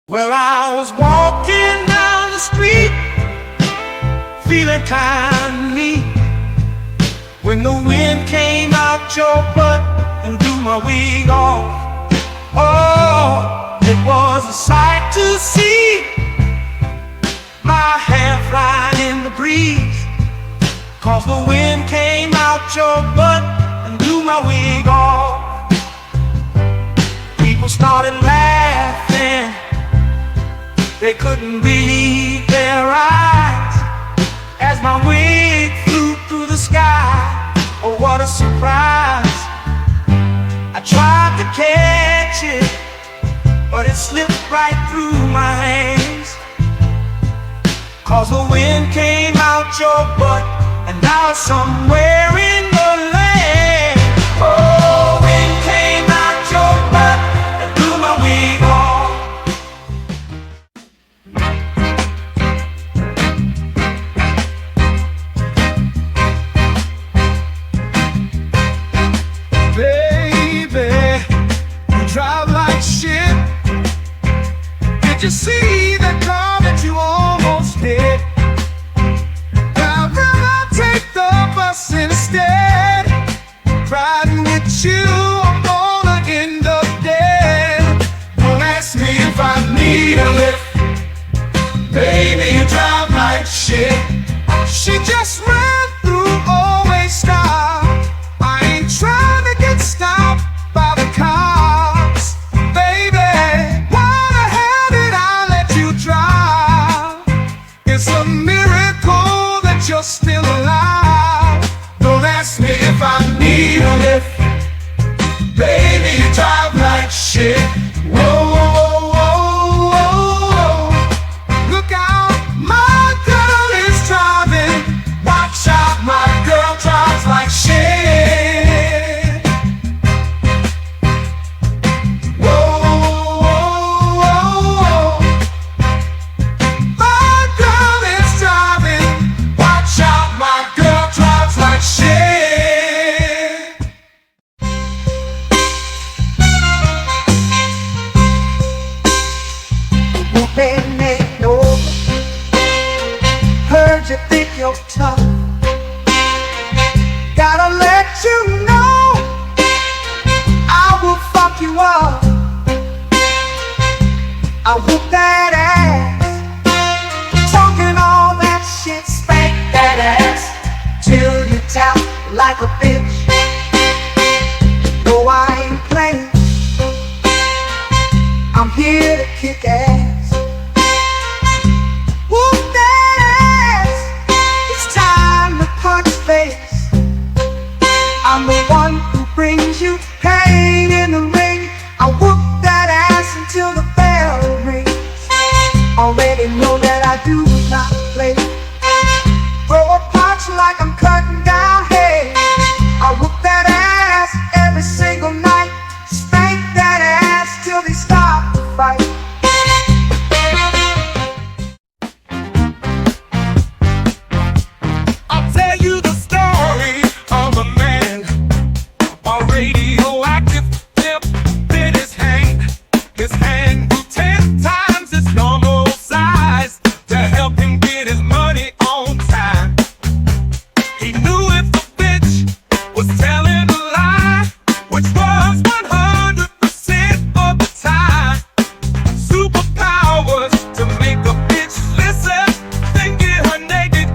Well, I was walking down the street, feeling kind of neat, when the wind came out your butt and blew my wig off. Oh, it was a sight to see, my hair flying in the breeze, 'cause the wind came out your butt and blew my wig off. People started laughing, they couldn't believe their eyes as my wig flew through the sky. Oh, what a surprise. I tried to catch it, but it slipped right through my hands, 'cause the wind came out your butt and now it's somewhere in the land. Oh, wind came out your butt and blew my wig off. Baby, you drive like shit. Did you see that car that you almost hit? I'd rather take the bus instead. Riding with you, I'm gonna end up dead. Don't ask me if I need a lift. Baby, you drive like shit. She just ran through, always stop. I ain't trying to get stopped by the cops. Baby, why the hell did I let you drive? It's a miracle that you're still alive. Don't ask me if I need a lift. Baby, you drive like shit. Whoa, whoa, whoa, whoa, whoa. Look out, my girl is driving. Watch out, my girl drives like shit. Whoa, whoa, whoa, whoa. My girl is driving. Watch out, my girl drives like shit. Whooping ain't over. Heard you think you're tough. Gotta let you know I will fuck you up. I whoop that ass, talking all that shit, spank that ass till you tap like a bitch. No, I ain't playing, I'm here to kick ass. Whoop that ass, it's time to punch face. I'm the one who brings you pain in the ring. I whoop that ass until the bell rings. Already know that I do not play. Throw a punch like I'm cutting down hay. I whoop that ass every single night. Spank that ass till they stop the fight. I'll tell you the story of a man, a radioactive tip in his hand. His hand grew 10 times its normal size to help him get his money on time. He knew if the bitch was telling a lie, which was 100% of the time. Superpowers to make a bitch listen, then get her naked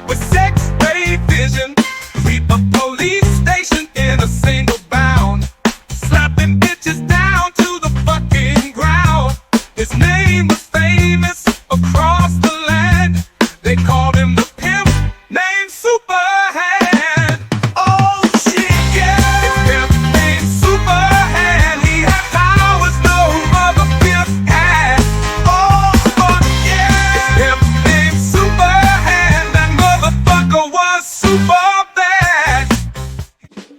with X-ray vision. Sweep a police station in a single bound, slapping bitches down to the fucking ground. His name was famous across the land. They called him the pimp named Superhand. Oh shit, yeah, the pimp named Superhand. He had powers no other pimp had. Oh fuck yeah, the pimp named Superhand. That motherfucker was super bad.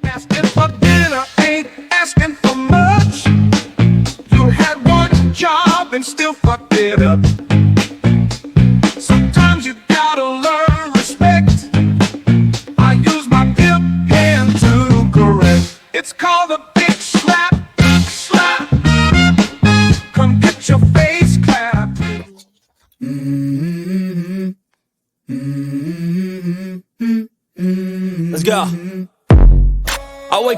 Asking for dinner ain't asking for much. You had one job and still fucked it up. Sometimes you gotta learn respect. I use my pimp hand to correct. It's called a bitch slap, slap. Come get your face clapped.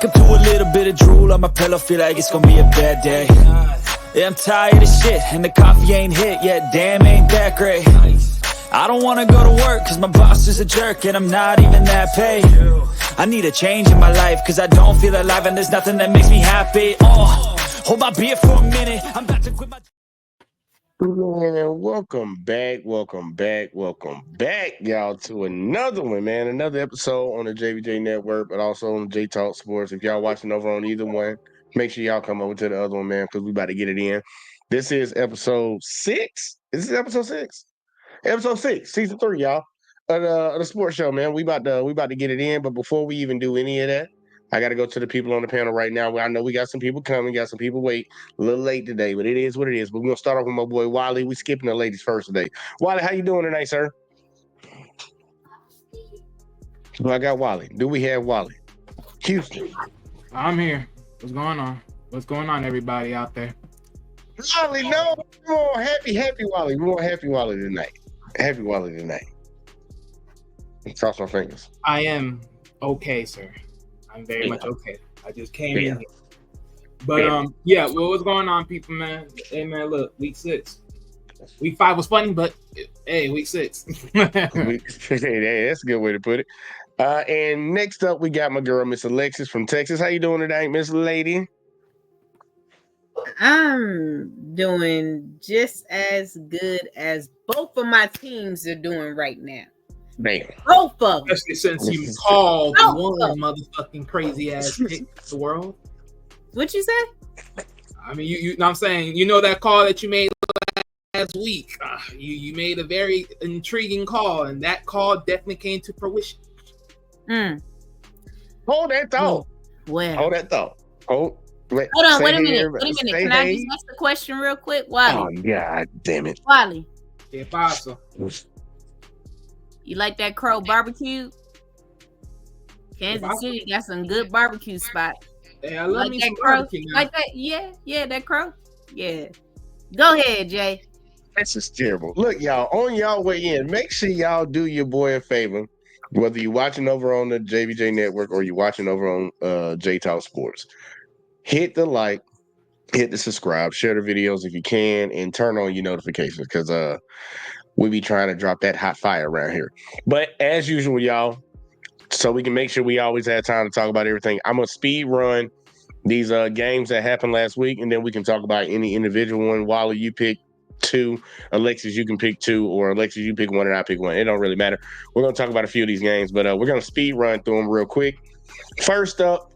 Wake up to a little bit of drool on my pillow, feel like it's gonna be a bad day. Yeah, I'm tired of shit, and the coffee ain't hit yet, damn, ain't that great. I don't wanna go to work, cause my boss is a jerk, and I'm not even that paid. I need a change in my life, cause I don't feel alive, and there's nothing that makes me happy. Hold my beer for a minute, I'm about to quit my... Man, welcome back, y'all, to another one, man. Another episode on the JVJ Network, but also on J Talk Sports. If y'all watching over on either one, make sure y'all come over to the other one, man, because we about to get it in. This is episode 6. Is this episode 6? Episode 6, season 3, y'all, of the sports show, man. We about to get it in, but before we even do any of that, I got to go to the people on the panel right now. I know we got some people coming, got some people wait. A little late today, but it is what it is. But we're gonna start off with my boy Wally. We skipping the ladies first today. Wally, how you doing tonight, sir? Well, I got Wally. Do we have Wally? Houston. I'm here. What's going on? What's going on, everybody out there? Wally, no. We want happy Wally. We want happy Wally tonight. Happy Wally tonight. Cross my fingers. I am okay, sir. I'm very much okay. I just came in here. But well, what's going on, people, man? Hey, man, look, week 6. Week 5 was funny, but hey, week 6. Hey, that's a good way to put it. And next up, we got my girl, Miss Alexis from Texas. How you doing today, Miss Lady? I'm doing just as good as both of my teams are doing right now. Damn. Both of them. Especially since you called one motherfucking crazy ass pick the world. What you say? I mean, you know what I'm saying? You know that call that you made last week? You made a very intriguing call, and that call definitely came to fruition. Hold that thought. Well. Hold that thought. Hold on, wait a minute. Can I just ask the question real quick? Wally. Oh, God damn it. Wally. ¿Qué pasa? You like that Crow barbecue? Kansas City got some good barbecue spots. Hey, I love like me that some Crow. barbecue now. Like that? Yeah, that Crow. Yeah. Go ahead, Jay. That's just terrible. Look, y'all, on y'all way in, make sure y'all do your boy a favor, whether you're watching over on the JVJ Network or you're watching over on J Talk Sports. Hit the like, hit the subscribe, share the videos if you can, and turn on your notifications because we be trying to drop that hot fire around here. But as usual, y'all, so we can make sure we always have time to talk about everything, I'm going to speed run these games that happened last week, and then we can talk about any individual one. Wally, you pick 2. Alexis, you can pick 2, or Alexis, you pick 1 and I pick 1. It don't really matter. We're going to talk about a few of these games, but we're going to speed run through them real quick. First up,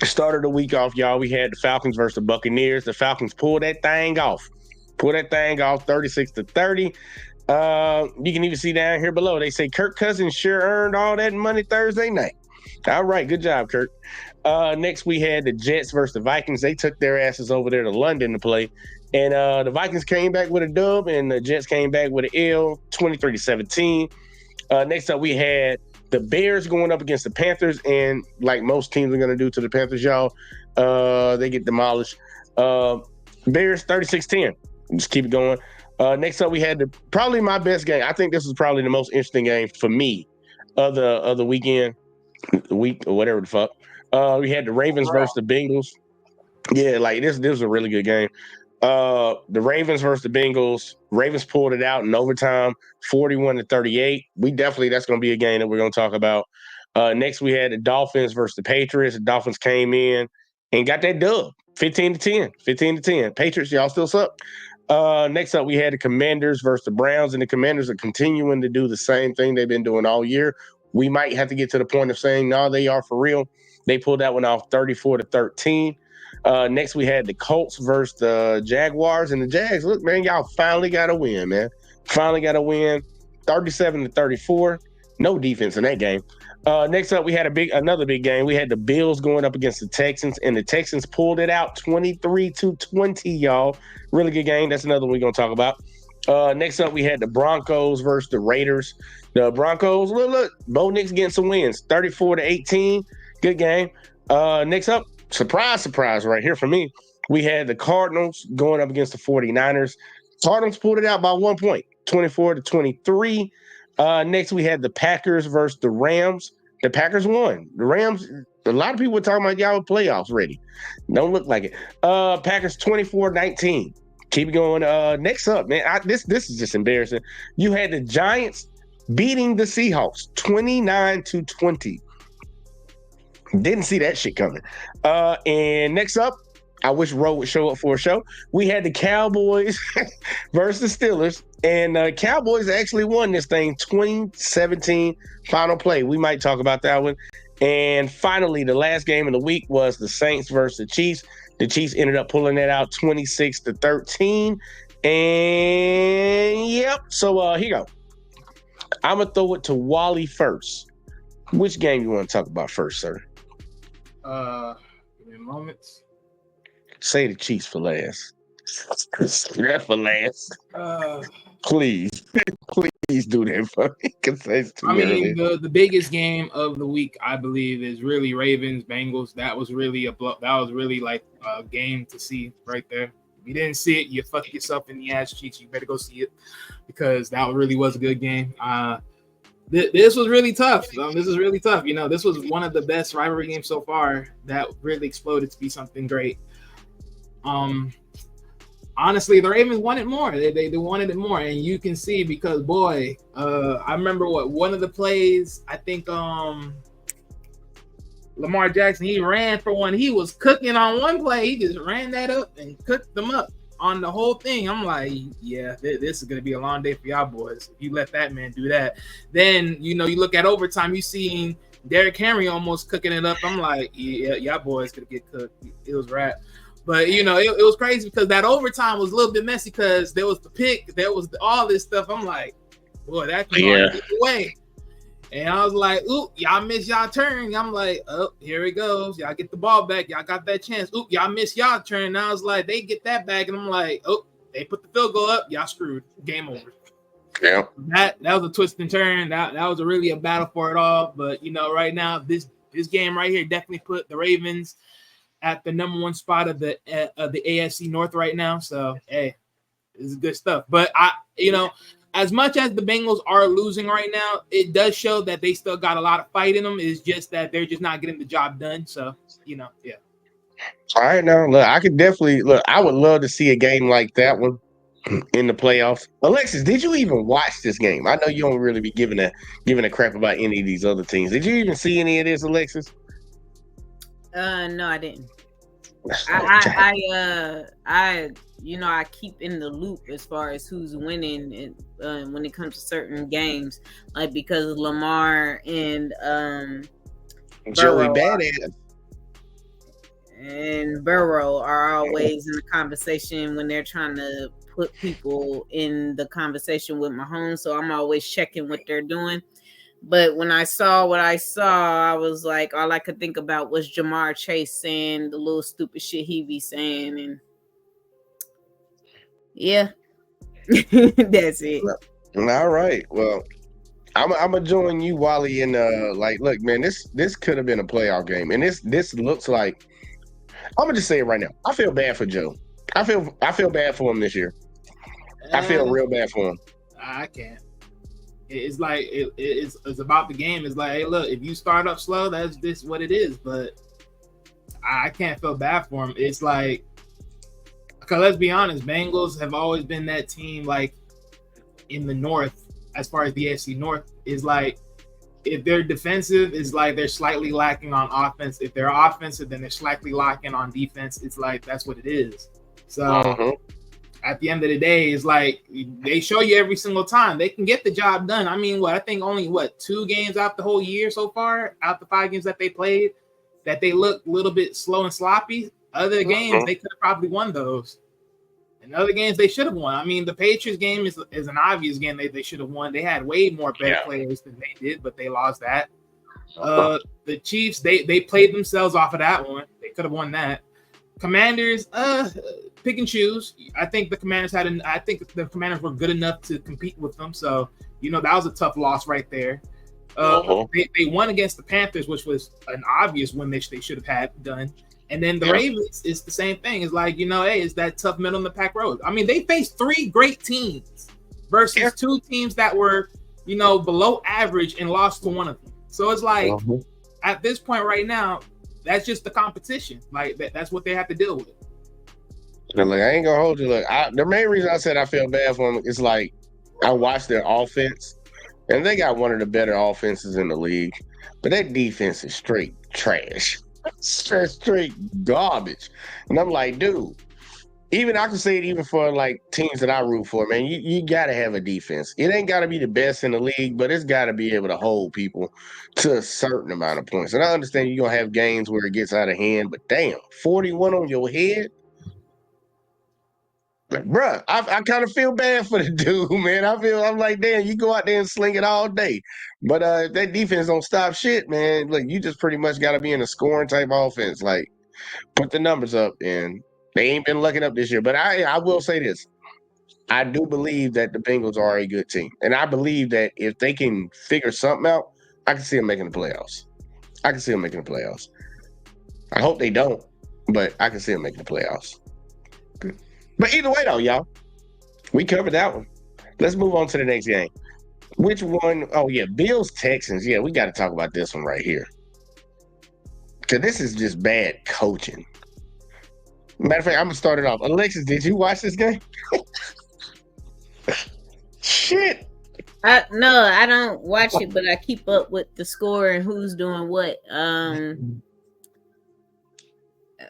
started the week off, y'all. We had the Falcons versus the Buccaneers. The Falcons pulled that thing off. 36-30. You can even see down here below. They say Kirk Cousins sure earned all that money Thursday night. All right, good job, Kirk. Next, we had the Jets versus the Vikings. They took their asses over there to London to play. And the Vikings came back with a dub, and the Jets came back with an L, 23-17. Next up, we had the Bears going up against the Panthers. And like most teams are going to do to the Panthers, y'all, they get demolished. Bears, 36-10. Just keep it going. Next up, we had probably my best game. I think this was probably the most interesting game for me of the weekend, week, or whatever the fuck. We had the Ravens versus the Bengals. Yeah, like this was a really good game. The Ravens versus the Bengals. Ravens pulled it out in overtime, 41-38. That's going to be a game that we're going to talk about. Next, we had the Dolphins versus the Patriots. The Dolphins came in and got that dub, 15-10. Patriots, y'all still suck. Next up, we had the Commanders versus the Browns, and the Commanders are continuing to do the same thing they've been doing all year. We might have to get to the point of saying, no, they are for real. They pulled that one off 34-13. Next, we had the Colts versus the Jaguars, and the Jags, look, man, y'all finally got a win, man. Finally got a win, 37-34. No defense in that game. Next up, we had another big game. We had the Bills going up against the Texans, and the Texans pulled it out 23-20, y'all. Really good game. That's another one we're going to talk about. Next up, we had the Broncos versus the Raiders. The Broncos, look, Bo Nix getting some wins, 34-18. Good game. Next up, surprise right here for me. We had the Cardinals going up against the 49ers. Cardinals pulled it out by 1 point, 24-23. Next, we had the Packers versus the Rams. The Packers won. The Rams, A lot of people were talking about y'all were playoffs ready. Don't look like it. Packers 24-19. Keep it going. Next up, man. This is just embarrassing. You had the Giants beating the Seahawks 29-20. Didn't see that shit coming. And next up, I wish Roe would show up for a show. We had the Cowboys versus Steelers, and Cowboys actually won this thing 2017 final play. We might talk about that one. And finally, the last game of the week was the Saints versus the Chiefs. The Chiefs ended up pulling that out 26-13. And yep. So here you go. I'm gonna throw it to Wally first. Which game you want to talk about first, sir? Give me moments. Say the Chiefs for last. That for last. Please do that for me, because it's too early. The biggest game of the week, I believe, is really Ravens Bengals. That was really like a game to see right there. If you didn't see it, you fuck yourself in the ass cheeks. You better go see it, because that really was a good game. This was really tough. This is really tough. You know, this was one of the best rivalry games so far that really exploded to be something great. Honestly, the Ravens wanted more. They wanted it more, and you can see because I remember one of the plays. I think Lamar Jackson, he ran for one. He was cooking on one play. He just ran that up and cooked them up on the whole thing. I'm like, yeah, this is gonna be a long day for y'all boys. If you let that man do that, then you look at overtime. You seen Derrick Henry almost cooking it up. I'm like, yeah, y'all boys gonna get cooked. It was rap. But, it was crazy because that overtime was a little bit messy because there was the pick, there was all this stuff. I'm like, boy, that can go either way. And I was like, oop, y'all miss y'all turn. I'm like, oh, here it goes. Y'all get the ball back. Y'all got that chance. Oop, y'all miss y'all turn. And I was like, they get that back. And I'm like, oh, they put the field goal up. Y'all screwed. Game over. Yeah. That was a twist and turn. That was really a battle for it all. But, right now, this game right here definitely put the Ravens at the number one spot of the AFC North right now. So, hey, this is good stuff. But, as much as the Bengals are losing right now, it does show that they still got a lot of fight in them. It's just that they're just not getting the job done. So, yeah. All right, now, look, I could definitely – I would love to see a game like that one in the playoffs. Alexis, did you even watch this game? I know you don't really be giving a crap about any of these other teams. Did you even see any of this, Alexis? No, I didn't. I keep in the loop as far as who's winning and when it comes to certain games, like because Lamar and Joey Badass and Burrow are always in the conversation when they're trying to put people in the conversation with Mahomes. So I'm always checking what they're doing. But when I saw what I saw, I was like, all I could think about was Jamar Chase saying the little stupid shit he be saying. And yeah, that's it. All right. Well, I'm gonna join you, Wally, and look, man, this could have been a playoff game. And this looks like, I'm gonna just say it right now. I feel bad for Joe. I feel bad for him this year. I feel real bad for him. I can't. It's like it's about the game. It's like, hey, look, if you start up slow, that's just what it is. But I can't feel bad for him. It's like, because let's be honest, Bengals have always been that team, like in the North, as far as the AFC North, is like, if they're defensive, it's like they're slightly lacking on offense. If they're offensive, then they're slightly lacking on defense. It's like that's what it is. So. At the end of the day, it's like they show you every single time they can get the job done. I mean, I think only 2 games out the whole year so far, out the 5 games that they played, that they look a little bit slow and sloppy. Other games, they could have probably won those. And other games, they should have won. I mean, the Patriots game is an obvious game they should have won. They had way more better players than they did, but they lost that. The Chiefs, they played themselves off of that one. They could have won that. Commanders, pick and choose. I think the Commanders were good enough to compete with them. So, that was a tough loss right there. They won against the Panthers, which was an obvious win they should have had done. And then the Ravens is the same thing. It's like, hey, it's that tough middle in the pack road. I mean, they faced 3 great teams versus 2 teams that were, below average and lost to one of them. So it's like, at this point right now, that's just the competition. Like that's what they have to deal with. But look, I ain't gonna hold you. Look, the main reason I said I feel bad for them is like I watched their offense, and they got one of the better offenses in the league, but that defense is straight trash, straight garbage. And I'm like, dude, even I can say it even for like teams that I root for, man. You gotta have a defense. It ain't gotta be the best in the league, but it's gotta be able to hold people to a certain amount of points. And I understand you're gonna have games where it gets out of hand, but damn, 41 on your head. Like, bruh, I kind of feel bad for the dude, man. I'm like, damn, you go out there and sling it all day. But if that defense don't stop shit, man, look, you just pretty much gotta be in a scoring type offense. Like, put the numbers up, and they ain't been looking up this year. But I will say this. I do believe that the Bengals are a good team. And I believe that if they can figure something out, I can see them making the playoffs. I hope they don't, but I can see them making the playoffs. But either way, though, y'all, we covered that one. Let's move on to the next game. Which one? Oh, yeah, Bills-Texans. Yeah, we got to talk about this one right here. Because this is just bad coaching. Matter of fact, I'm going to start it off. Alexis, did you watch this game? Shit. No, I don't watch it, but I keep up with the score and who's doing what.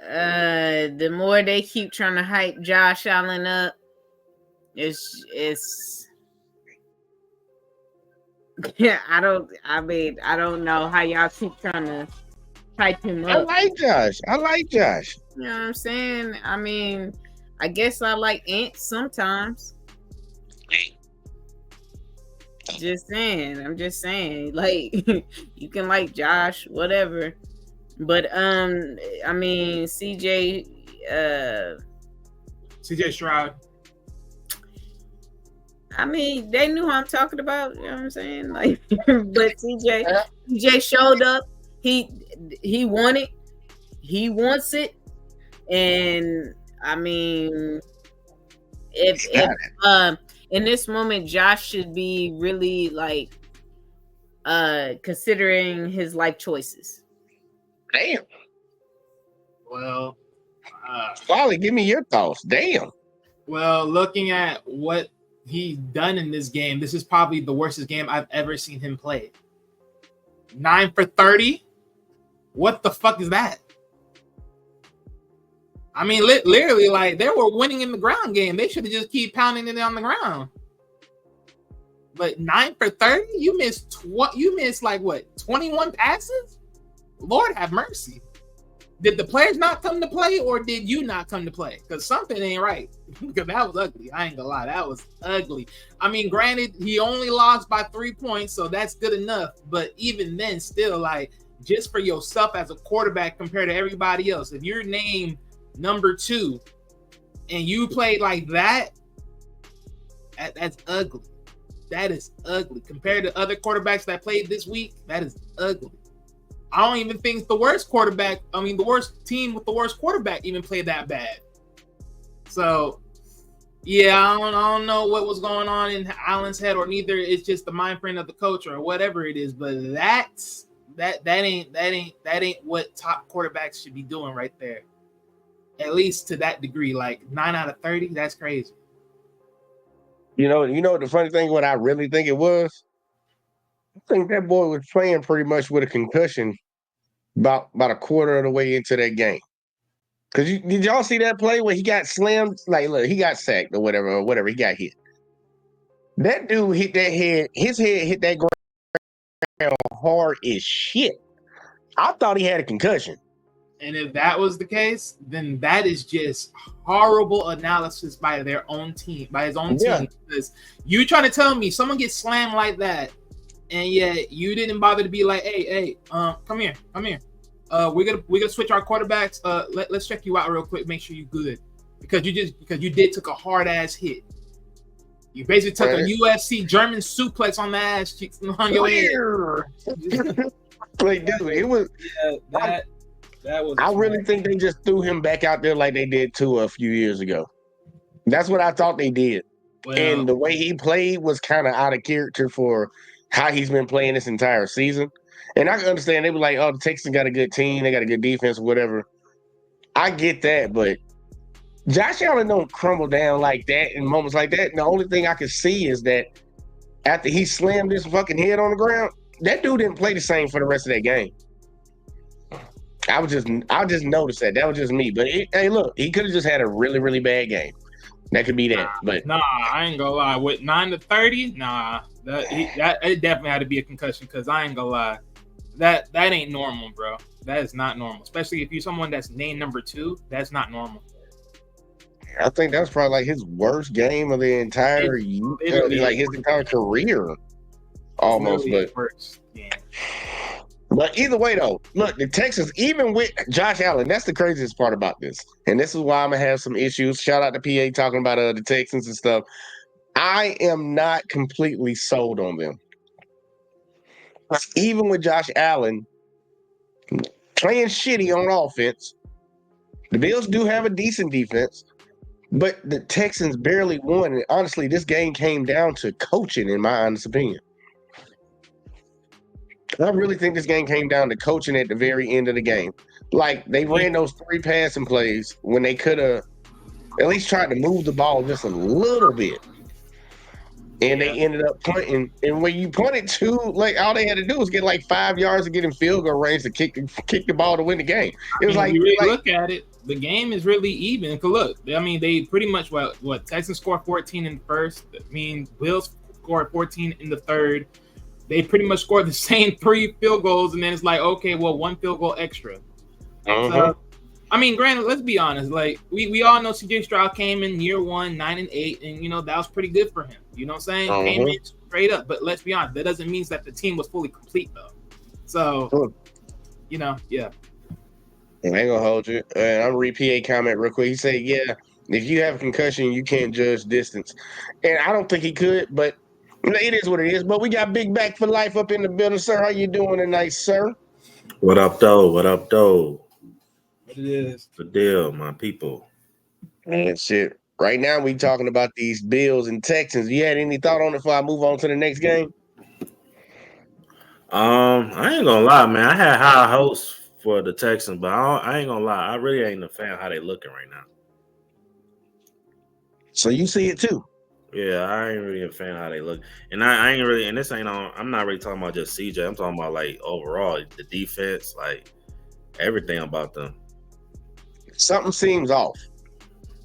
The more they keep trying to hype Josh Allen up, it's yeah, I don't know how y'all keep trying to hype him up. I like Josh. You know what I'm saying? I mean, I guess I like ants sometimes. I'm just saying, like, you can like Josh, whatever. But I mean, CJ Stroud. I mean, they knew who I'm talking about, you know what I'm saying? Like, but CJ showed up. He won it. He wants it. And I mean, if in this moment, Josh should be really like considering his life choices. Damn. Well, Wally, give me your thoughts. Damn. Well, looking at what he's done in this game, this is probably the worstest game I've ever seen him play. 9 for 30. What the fuck is that? I mean, literally, like, they were winning in the ground game. They should have just keep pounding it on the ground. But 9 for 30, you missed like what, 21 passes? Lord have mercy. Did the players not come to play, or did you not come to play? Because something ain't right. Because that was ugly. I ain't gonna lie, that was ugly. I mean, granted, he only lost by 3 points, so that's good enough. But even then, still, like, just for yourself as a quarterback compared to everybody else, if you're named number 2 and you played like that, that's ugly. That is ugly. Compared to other quarterbacks that played this week, that is ugly. I don't even think the worst team with the worst quarterback even played that bad. So, yeah, I don't know what was going on in Allen's head, or neither it's just the mind frame of the coach or whatever it is. But that ain't what top quarterbacks should be doing right there. At least to that degree, like 9 out of 30, that's crazy. You know the funny thing, what I really think it was? I think that boy was playing pretty much with a concussion about a quarter of the way into that game. Because did y'all see that play where he got slammed? Like, look, he got sacked or whatever, he got hit. That dude hit that head, his head hit that ground hard as shit. I thought he had a concussion. And if that was the case, then that is just horrible analysis by their own team, by his own team. Because you trying to tell me someone gets slammed like that, and yet you didn't bother to be like, hey, come here. We're gonna switch our quarterbacks. Let's check you out real quick, make sure you're good. Because you did took a hard ass hit. You basically took a UFC German suplex on the ass cheeks on your head. Like, dude, it was that was. I really think they just threw him back out there like they did Tua a few years ago. That's what I thought they did. Well, and the way he played was kind of out of character for how he's been playing this entire season. And I can understand they were like, oh, the Texans got a good team, they got a good defense or whatever. I get that, but Josh Allen don't crumble down like that in moments like that. And the only thing I can see is that after he slammed his fucking head on the ground, that dude didn't play the same for the rest of that game. I just noticed that. That was just me. But hey, look, he could have just had a really, really bad game. That could be that. But I ain't gonna lie. With 9 to 30, it definitely had to be a concussion. Because I ain't gonna lie, that ain't normal, bro. That is not normal. Especially if you're someone that's named number 2. That's not normal. I think that was probably like his worst game of the entire year, like his entire career, almost. But either way, though, look, the Texans, even with Josh Allen, that's the craziest part about this. And this is why I'm going to have some issues. Shout out to PA talking about the Texans and stuff. I am not completely sold on them. Even with Josh Allen playing shitty on offense, the Bills do have a decent defense, but the Texans barely won. And honestly, this game came down to coaching, in my honest opinion. I really think this game came down to coaching at the very end of the game. Like, they ran those 3 passing plays when they could have at least tried to move the ball just a little bit. And they ended up punting. And when you punted to, like, all they had to do was get like 5 yards to get in field goal range to kick the ball to win the game. It was like, you really look at it, the game is really even. Cause look, I mean, they pretty much what Texans scored 14 in the first. I mean, Bills scored 14 in the third. They pretty much scored the same 3 field goals, and then it's like, okay, well, 1 field goal extra. So, I mean, granted, let's be honest. Like, we all know CJ Stroud came in year 1, 9-8, and that was pretty good for him. You know what I'm saying? Came in straight up. But let's be honest, that doesn't mean that the team was fully complete though. So, yeah. I ain't gonna hold you. And I'll read PA comment real quick. He said, yeah, if you have a concussion, you can't judge distance. And I don't think he could, but it is what it is. But we got Big Back for Life up in the building, sir. How you doing tonight, sir? What up, though? What It is the deal, my people? And shit. Right now, we talking about these Bills and Texans. You had any thought on it before I move on to the next game? I ain't gonna lie, man. I had high hopes for the Texans, but I ain't gonna lie. I really ain't a fan of how they looking right now. So you see it too? Yeah, I ain't really a fan of how they look, and I ain't really. And this ain't on. I'm not really talking about just CJ. I'm talking about like overall the defense, like everything about them. Something seems off.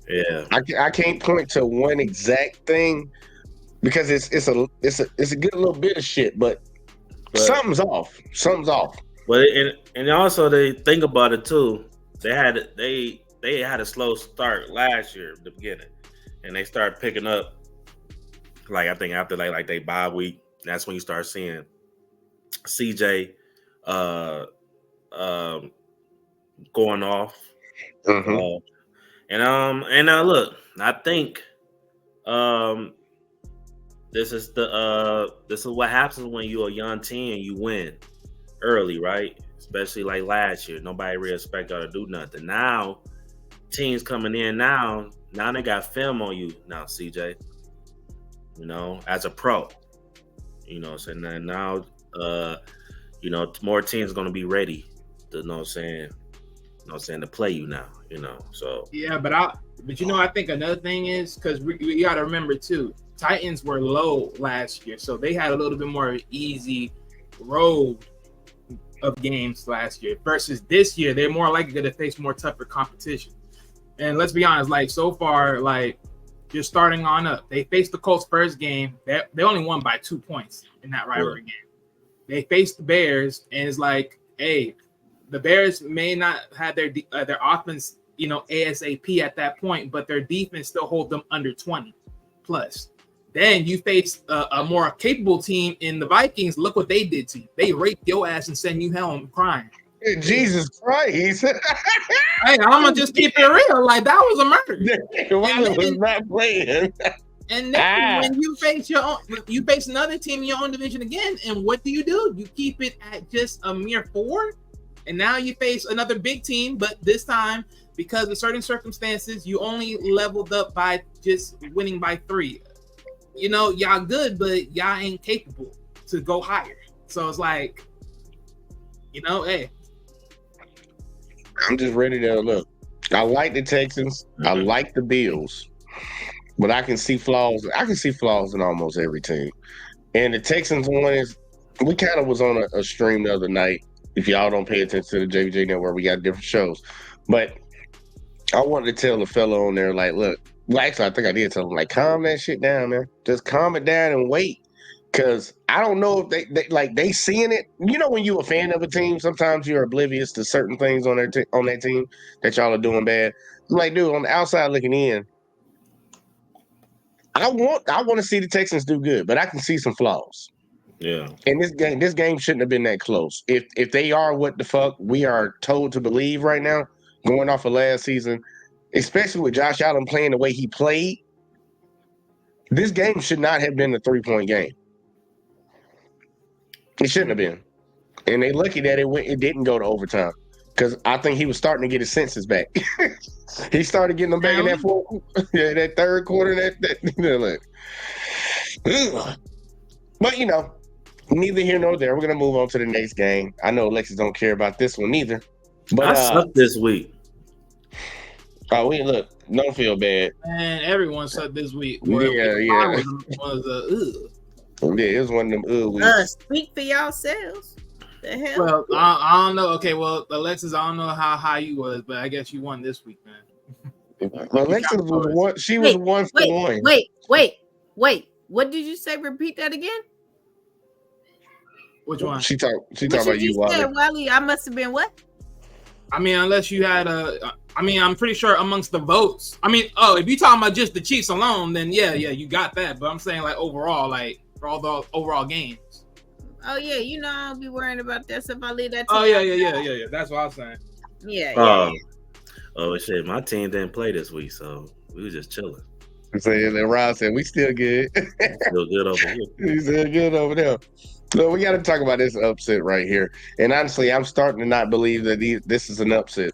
Yeah, I can't point to one exact thing because it's a good little bit of shit, but something's off. Something's off. But and also they think about it too. They had a slow start last year at the beginning, and they started picking up. Like I think after like they bye week, that's when you start seeing CJ going off. And look, I think this is what happens when you're a young team and you win early, right? Especially like last year, nobody really expect y'all to do nothing. Now, teams coming in now they got film on you now, CJ. As a pro, so now, more teams are going to be ready to, to play you now, so. Yeah, but I think another thing is because we got to remember too, Titans were low last year, so they had a little bit more easy road of games last year versus this year. They're more likely to face more tougher competition. And let's be honest, like so far, like, just starting on up. They faced the Colts first game. They only won by 2 points in that rivalry game. They faced the Bears, and it's like, hey, the Bears may not have their offense, ASAP at that point, but their defense still hold them under 20 plus. Then you face a more capable team in the Vikings. Look what they did to you. They raped your ass and send you home crying. Jesus Christ. Hey, I'm gonna just keep it real. Like, that was a murder. Was not playing. And then when you face another team in your own division again, and what do? You keep it at just a mere 4, and now you face another big team, but this time, because of certain circumstances, you only leveled up by just winning by 3. Y'all good, but y'all ain't capable to go higher. So it's like, you know, hey, I'm just ready to look. I like the Texans. I like the Bills, but I can see flaws. I can see flaws in almost every team. And the Texans one is we kind of was on a stream the other night. If y'all don't pay attention to the JVJ network, we got different shows. But I wanted to tell the fellow on there, like, look, well, actually, I think I did tell him, like, calm that shit down, man. Just calm it down and wait. Cause I don't know if they seeing it. You know, when you're a fan of a team, sometimes you're oblivious to certain things on on that team that y'all are doing bad. I'm like, dude, on the outside looking in, I want to see the Texans do good, but I can see some flaws. Yeah. And this game shouldn't have been that close. If they are what the fuck we are told to believe right now, going off of last season, especially with Josh Allen playing the way he played, this game should not have been a 3-point game. It shouldn't have been. And they lucky that it didn't go to overtime. Because I think he was starting to get his senses back. He started getting them back in that that third quarter. Look. But neither here nor there. We're gonna move on to the next game. I know Alexis don't care about this one either. But I sucked this week. Oh, don't feel bad. Man, everyone sucked this week. Yeah. Yeah, it was one of them weeks. Speak for yourselves. The hell? Well, I don't know. Okay, well, Alexis, I don't know how high you was, but I guess you won this week, man. Alexis was one. She was 1 for 1. Wait. What did you say? Repeat that again. Which one? She talked about you, Wally. Wally, I must have been what? I mean, unless you had I'm pretty sure amongst the votes. I mean, if you talking about just the Chiefs alone, then yeah, you got that. But I'm saying like overall, like for all the overall games. Oh yeah, I'll be worrying about that stuff. I leave that. Yeah. That's what I was saying. Yeah. Oh shit, my team didn't play this week, so we were just chilling. Saying that Rob said we still good. Still good over here. We still good over there. So we got to talk about this upset right here. And honestly, I'm starting to not believe that this is an upset.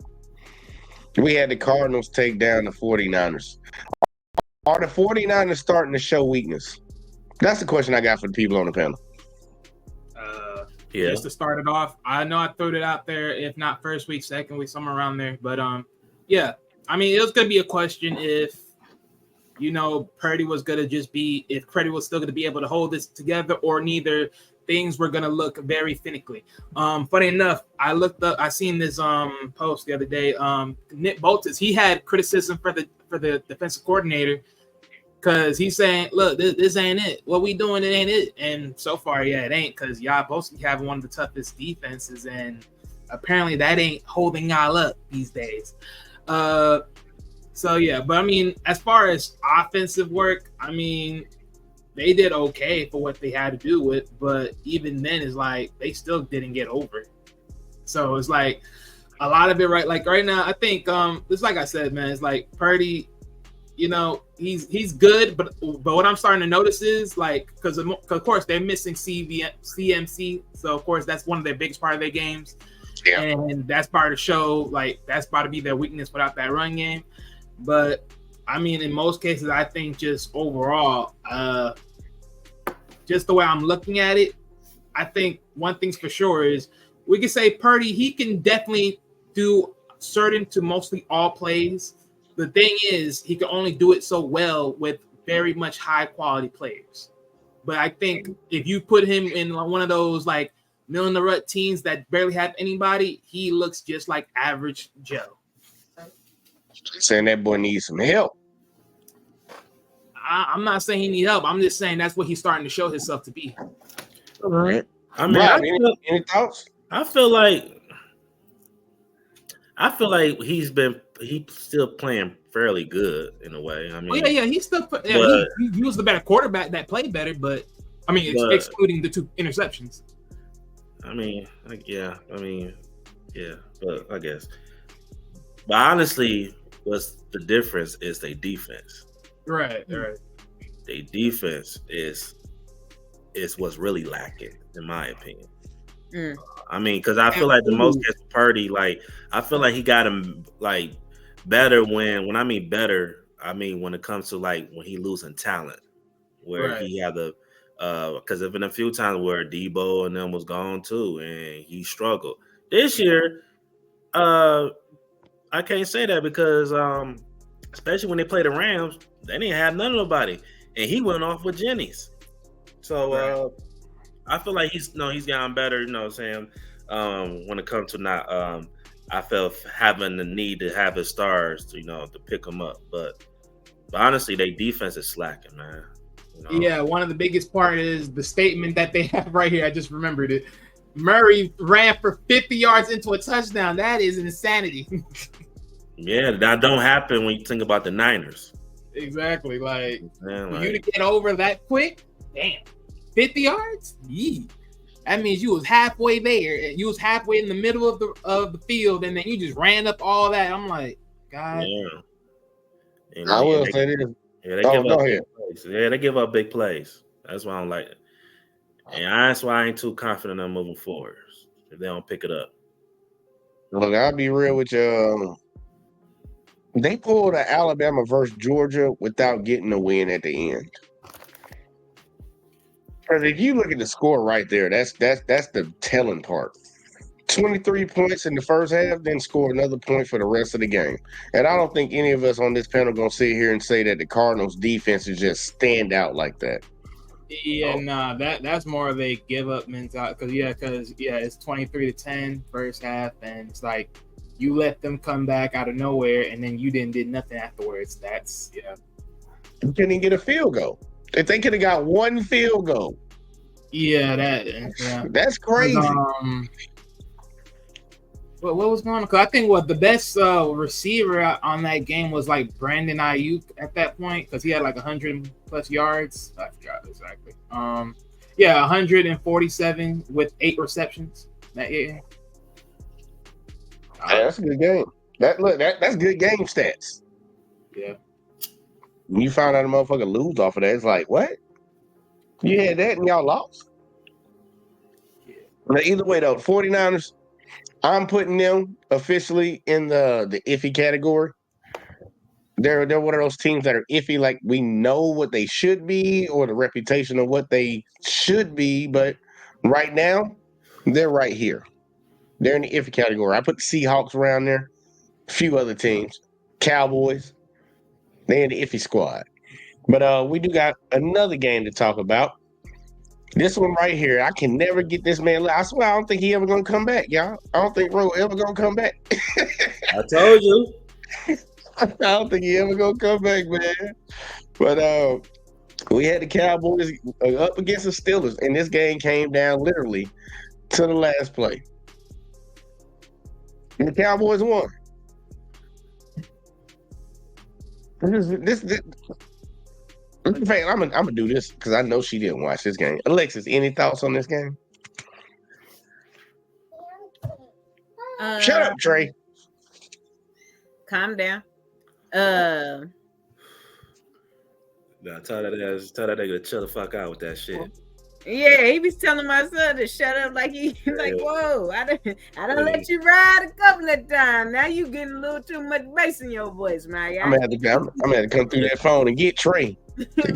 We had the Cardinals take down the 49ers. Are the 49ers starting to show weakness? That's the question I got for the people on the panel. Just to start it off, I know I threw it out there, if not first week, second week, somewhere around there. But yeah, I mean, it was going to be a question if, Purdy was going to if Purdy was still going to be able to hold this together or neither. Things were going to look very finicky. Funny enough, I seen this post the other day. Nick Boltis, he had criticism for the defensive coordinator because he's saying, look, this ain't it. What we doing, it ain't it. And so far, yeah, it ain't, because y'all both have one of the toughest defenses, and apparently that ain't holding y'all up these days. So yeah, but I mean, as far as offensive work, I mean, they did okay for what they had to do with, but even then, it's like they still didn't get over it. So it's like a lot of it, right? Like right now, I think it's like I said, man, it's like Purdy, he's good, but what I'm starting to notice is like because of course they're missing CMC, so of course that's one of their biggest part of their games, and that's part of the show. Like that's about to be their weakness without that run game. But I mean, in most cases, I think just overall, just the way I'm looking at it, I think one thing's for sure is we can say Purdy, he can definitely do certain to mostly all plays. The thing is, he can only do it so well with very much high quality players. But I think if you put him in one of those like middle in the rut teams that barely have anybody, he looks just like average Joe. Saying that boy needs some help. I'm not saying he needs help. I'm just saying that's what he's starting to show himself to be. All right. I mean, Rob, any thoughts? I feel like he's still playing fairly good in a way. I mean, he's still. He was the better quarterback that played better, but I mean, excluding the 2 interceptions. I mean, but I guess. But honestly, what's the difference is their defense. Right. Their defense is what's really lacking, in my opinion. I mean, because I feel like the most gets Purdy, like I feel like he got him like better when I mean better, I mean when it comes to like when he losing talent, where he had the because there've been a few times where Debo and them was gone too, and he struggled. This year, I can't say that because especially when they play the Rams, they didn't have none of nobody, and he went off with Jennings. So I feel like he's gotten better. You know what I'm saying? When it comes to not, I felt having the need to have his stars, to pick him up. But honestly, their defense is slacking, man. Yeah, one of the biggest part is the statement that they have right here. I just remembered it. Murray ran for 50 yards into a touchdown. That is insanity. Yeah, that don't happen when you think about the Niners. Exactly. Like, for you to get over that quick, damn. 50 yards? Yee. That means you was halfway there. You was halfway in the middle of the field, and then you just ran up all that. I'm like, God. Yeah. I will say this. Yeah, they give up big plays. Yeah, they give up big plays. That's why I don't like it. And that's why I ain't too confident in them moving forward if they don't pick it up. Look, I'll be real with you. They pulled an Alabama versus Georgia without getting a win at the end. Because if you look at the score right there, that's the telling part. 23 points in the first half, then score another point for the rest of the game. And I don't think any of us on this panel going to sit here and say that the Cardinals' defense is just stand out like that. Yeah, nah, that's more of a give up mentality. Because it's 23-10 first half, and it's like you let them come back out of nowhere, and then you did nothing afterwards. That's You couldn't even get a field goal. If they could have got one field goal, that's crazy. What was going on? Because I think the best receiver on that game was like Brandon Ayuk at that point, because he had like 100 plus yards. I forgot exactly. 147 with 8 receptions that year. That's a good game. That's good game stats. Yeah. When you found out a motherfucker lose off of that, it's like, what? You had that and y'all lost? Yeah. But either way, though, 49ers, I'm putting them officially in the iffy category. They're one of those teams that are iffy, like we know what they should be or the reputation of what they should be, but right now, they're right here. They're in the iffy category. I put the Seahawks around there, a few other teams, Cowboys. They're in the iffy squad. But we do got another game to talk about. This one right here, I can never get this man. I swear, I don't think he ever gonna come back, y'all. I don't think Ro ever gonna come back. I told you. I don't think he ever gonna come back, man. But we had the Cowboys up against the Steelers, and this game came down literally to the last play. And the Cowboys won. This in fact, I'm gonna do this because I know she didn't watch this game. Alexis, any thoughts on this game? Shut up, Trey. Calm down. Nah, tell that nigga to chill the fuck out with that shit. Yeah, he was telling my son to shut up, like like, whoa, I don't let you ride a couple of times. Now you getting a little too much bass in your voice, my guy. I'm gonna have to come through that phone and get Trey.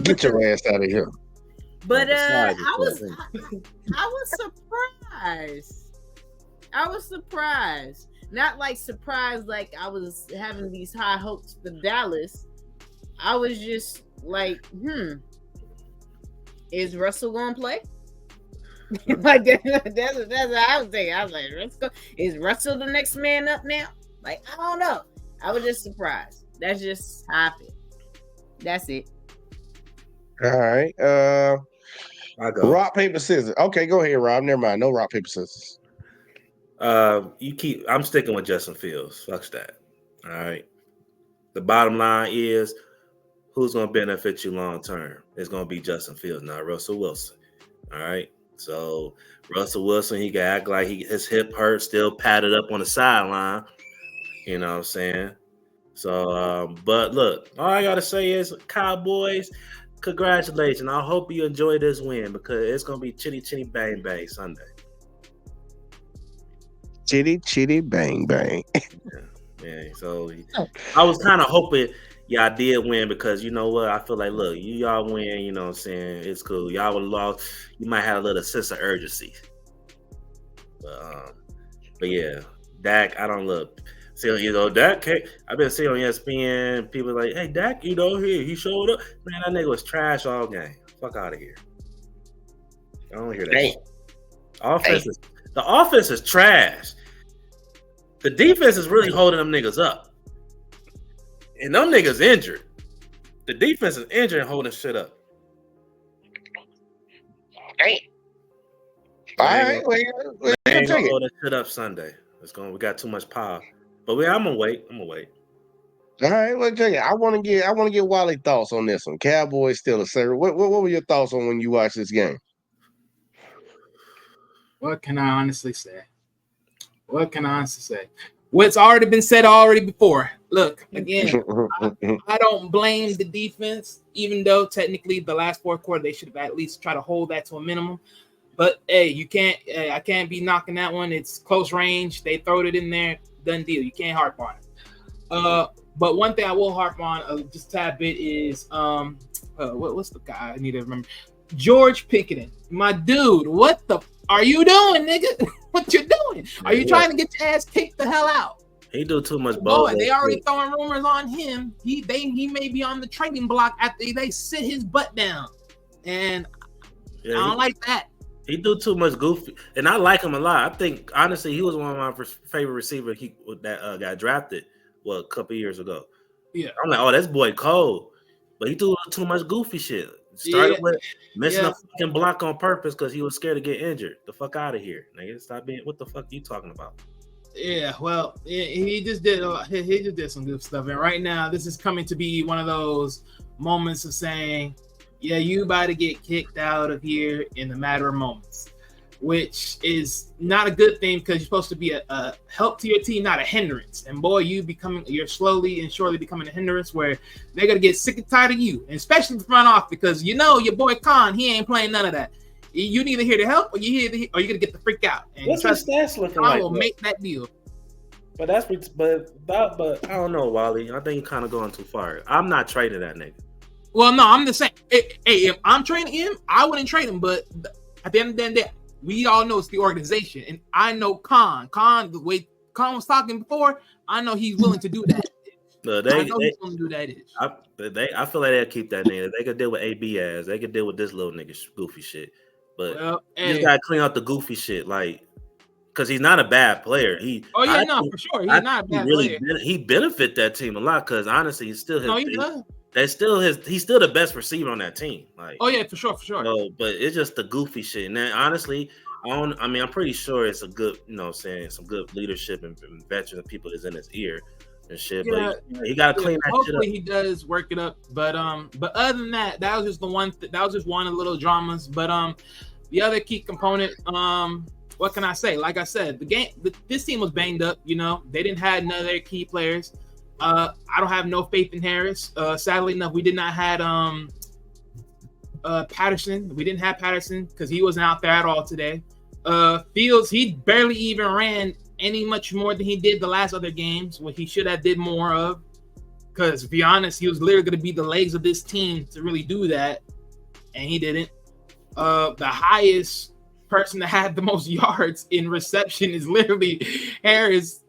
Get your ass out of here. But I was surprised. I was surprised. Not like surprised like I was having these high hopes for Dallas. I was just like, is Russell gonna play? Like that's what I was thinking. I was like, is Russell the next man up now? Like, I don't know. I was just surprised. That's just how I feel. That's it. All right. I go. Rock, paper, scissors. Okay, go ahead, Rob. Never mind. No rock, paper, scissors. I'm sticking with Justin Fields. Fuck that. All right. The bottom line is who's going to benefit you long term? It's going to be Justin Fields, not Russell Wilson. All right. So Russell Wilson, he can act like his hip hurt, still padded up on the sideline. You know what I'm saying? So, but look, all I got to say is Cowboys, congratulations. I hope you enjoy this win because it's going to be chitty, chitty, bang, bang Sunday. Chitty, chitty, bang, bang. Yeah. So I was kind of hoping y'all did win because you know what? I feel like, look, y'all win, you know what I'm saying? It's cool. Y'all would have lost. You might have a little sense of urgency. But But yeah, Dak, I don't look. So Dak. I've been seeing on ESPN people like, hey, Dak, he showed up. Man, that nigga was trash all game. Fuck out of here. I don't hear that Hey. shit. The offense is trash. The defense is really holding them niggas up. And them niggas injured. The defense is injured and holding shit up. Hey. All right. Well, Ain't gonna hold that shit up Sunday. We got too much power. But I'm gonna wait. All right. Well, check it. I want to get Wally thoughts on this one. Cowboys still a sir. What were your thoughts on when you watched this game? What can I honestly say? What's already been said before. Look, again, I don't blame the defense, even though technically the last fourth quarter they should have at least tried to hold that to a minimum. But hey, I can't be knocking that one. It's close range. They throwed it in there, done deal. You can't harp on it. But one thing I will harp on just a tad bit is what's the guy I need to remember? George Pickett, my dude. What the are you doing, nigga? What you doing? Are you trying to get your ass kicked the hell out? He do too much boy. They already throwing rumors on him. He may be on the trading block after they sit his butt down, and I don't like that. He do too much goofy, and I like him a lot. I think honestly, he was one of my favorite receivers. That got drafted a couple years ago. Yeah, I'm like, oh, that's boy cold, but he do too much goofy shit. Started with missing a fucking block on purpose because he was scared to get injured. The fuck out of here, nigga! Stop being. What the fuck are you talking about? Yeah, well, he just did a lot. He just did some good stuff, and right now, this is coming to be one of those moments of saying, yeah, you about to get kicked out of here in a matter of moments, which is not a good thing because you're supposed to be a help to your team, not a hindrance. And boy, you're slowly and surely becoming a hindrance where they're going to get sick and tired of you, and especially the front off because your boy Khan, he ain't playing none of that. You neither here to help or you're going to get the freak out. And what's his stats looking I like? I will make that deal. But I don't know, Wally. I think you're kind of going too far. I'm not trading that nigga. Well, no, I'm just saying. Hey, if I'm trading him, I wouldn't trade him. But at the end of the day, we all know it's the organization, and I know Khan, the way Khan was talking before, I know he's willing to do that. He's willing to do that. I feel like they'll keep that nigga. They could deal with AB ass. They could deal with this little nigga goofy shit. But you just gotta clean out the goofy shit, like, because he's not a bad player. For sure, he's not a bad player. He benefit that team a lot because honestly, he's still his. No, he does. He's still the best receiver on that team. Like, for sure. No, but it's just the goofy shit. And then honestly, I'm pretty sure it's a good, some good leadership and veteran people is in his ear and shit. Yeah, but he gotta clean that shit up. Hopefully he does work it up. But other than that, that was just the one. That was just one of the little dramas. But the other key component, what can I say? Like I said, this team was banged up. They didn't have none of their key players. I don't have no faith in Harris. Sadly enough, we did not have Patterson. We didn't have Patterson because he wasn't out there at all today. Fields, he barely even ran any much more than he did the last other games, what he should have did more of. Because to be honest, he was literally going to be the legs of this team to really do that, and he didn't. The highest person that had the most yards in reception is literally Harris,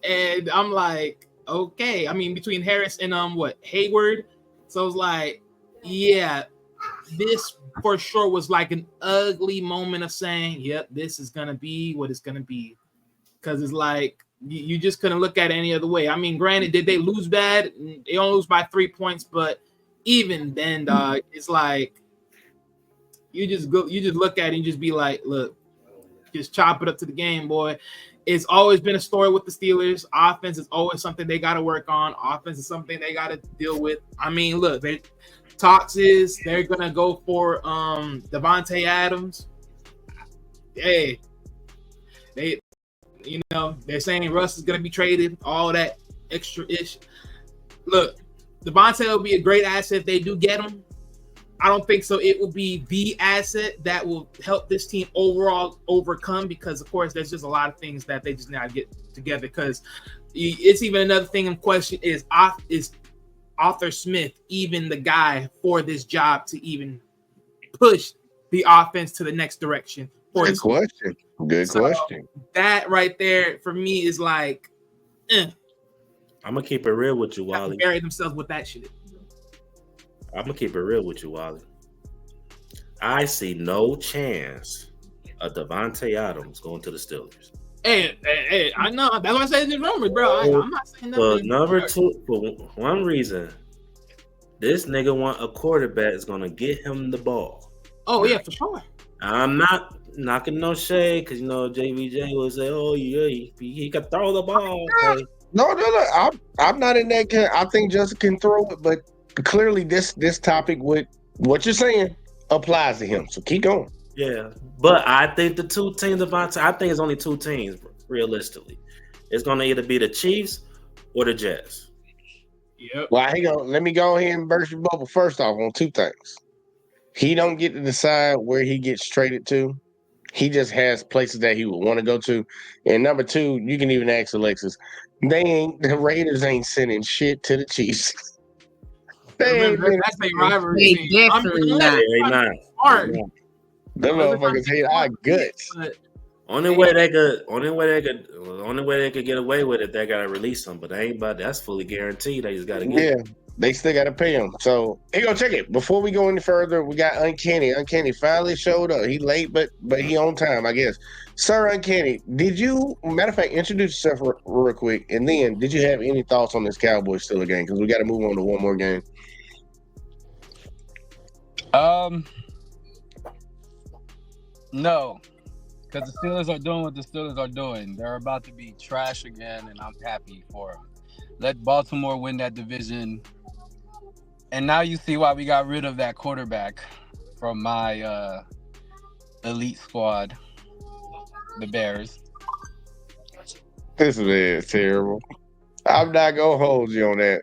and I'm like, okay. I mean, between Harris and Hayward, so it's like, yeah, this for sure was like an ugly moment of saying, yep, this is gonna be what it's gonna be, because it's like you just couldn't look at it any other way. I mean, granted, did they lose bad? They only lose by 3 points, but even then, dog, it's like you just look at it and just be like, look, just chop it up to the game, boy. It's always been a story with the Steelers. Offense is always something they got to work on. Offense is something they got to deal with. I mean, look, they're going to go for Devontae Adams. Hey, they're saying Russ is going to be traded, all that extra-ish. Look, Devontae will be a great asset if they do get him. I don't think so. It will be the asset that will help this team overall overcome, because, of course, there's just a lot of things that they just now get together. Because it's even another thing in question is Arthur Smith even the guy for this job to even push the offense to the next direction? Good question. Good question. That right there for me is like, I'm gonna keep it real with you, Wally. Bury themselves with that shit. I'm gonna keep it real with you, Wally. I see no chance of Devontae Adams going to the Steelers. Hey, I know. That's why I say it's rumors, bro. I'm not saying nothing. For one reason, this nigga want a quarterback that's gonna get him the ball. Oh yeah, for sure. I'm not knocking no shade because JVJ will say, "Oh yeah, he can throw the ball." Okay. No. I'm not in that. I think Justin can throw it, but clearly this topic with what you're saying applies to him. So keep going. Yeah, but I think the two teams, I think it's only two teams realistically. It's gonna either be the Chiefs or the Jets. Yep. Well, hang on. Let me go ahead and burst your bubble first off on two things. He don't get to decide where he gets traded to. He just has places that he would want to go to. And number two, you can even ask Alexis. The Raiders ain't sending shit to the Chiefs. That's a rivalry. They definitely not. Smart. Them motherfuckers hate our guts. Only way they could get away with it, they gotta release them. But they ain't about that's fully guaranteed. They just gotta get it. They still gotta pay him. So here go check it. Before we go any further, we got Uncanny. Uncanny finally showed up. He late, but he on time, I guess. Sir Uncanny, did you matter of fact introduce yourself real quick, and then did you have any thoughts on this Cowboys Steelers game? Because we got to move on to one more game. No, because the Steelers are doing what the Steelers are doing. They're about to be trash again, and I'm happy for them. Let Baltimore win that division. And now you see why we got rid of that quarterback from my elite squad, the Bears. This is terrible. I'm not going to hold you on that.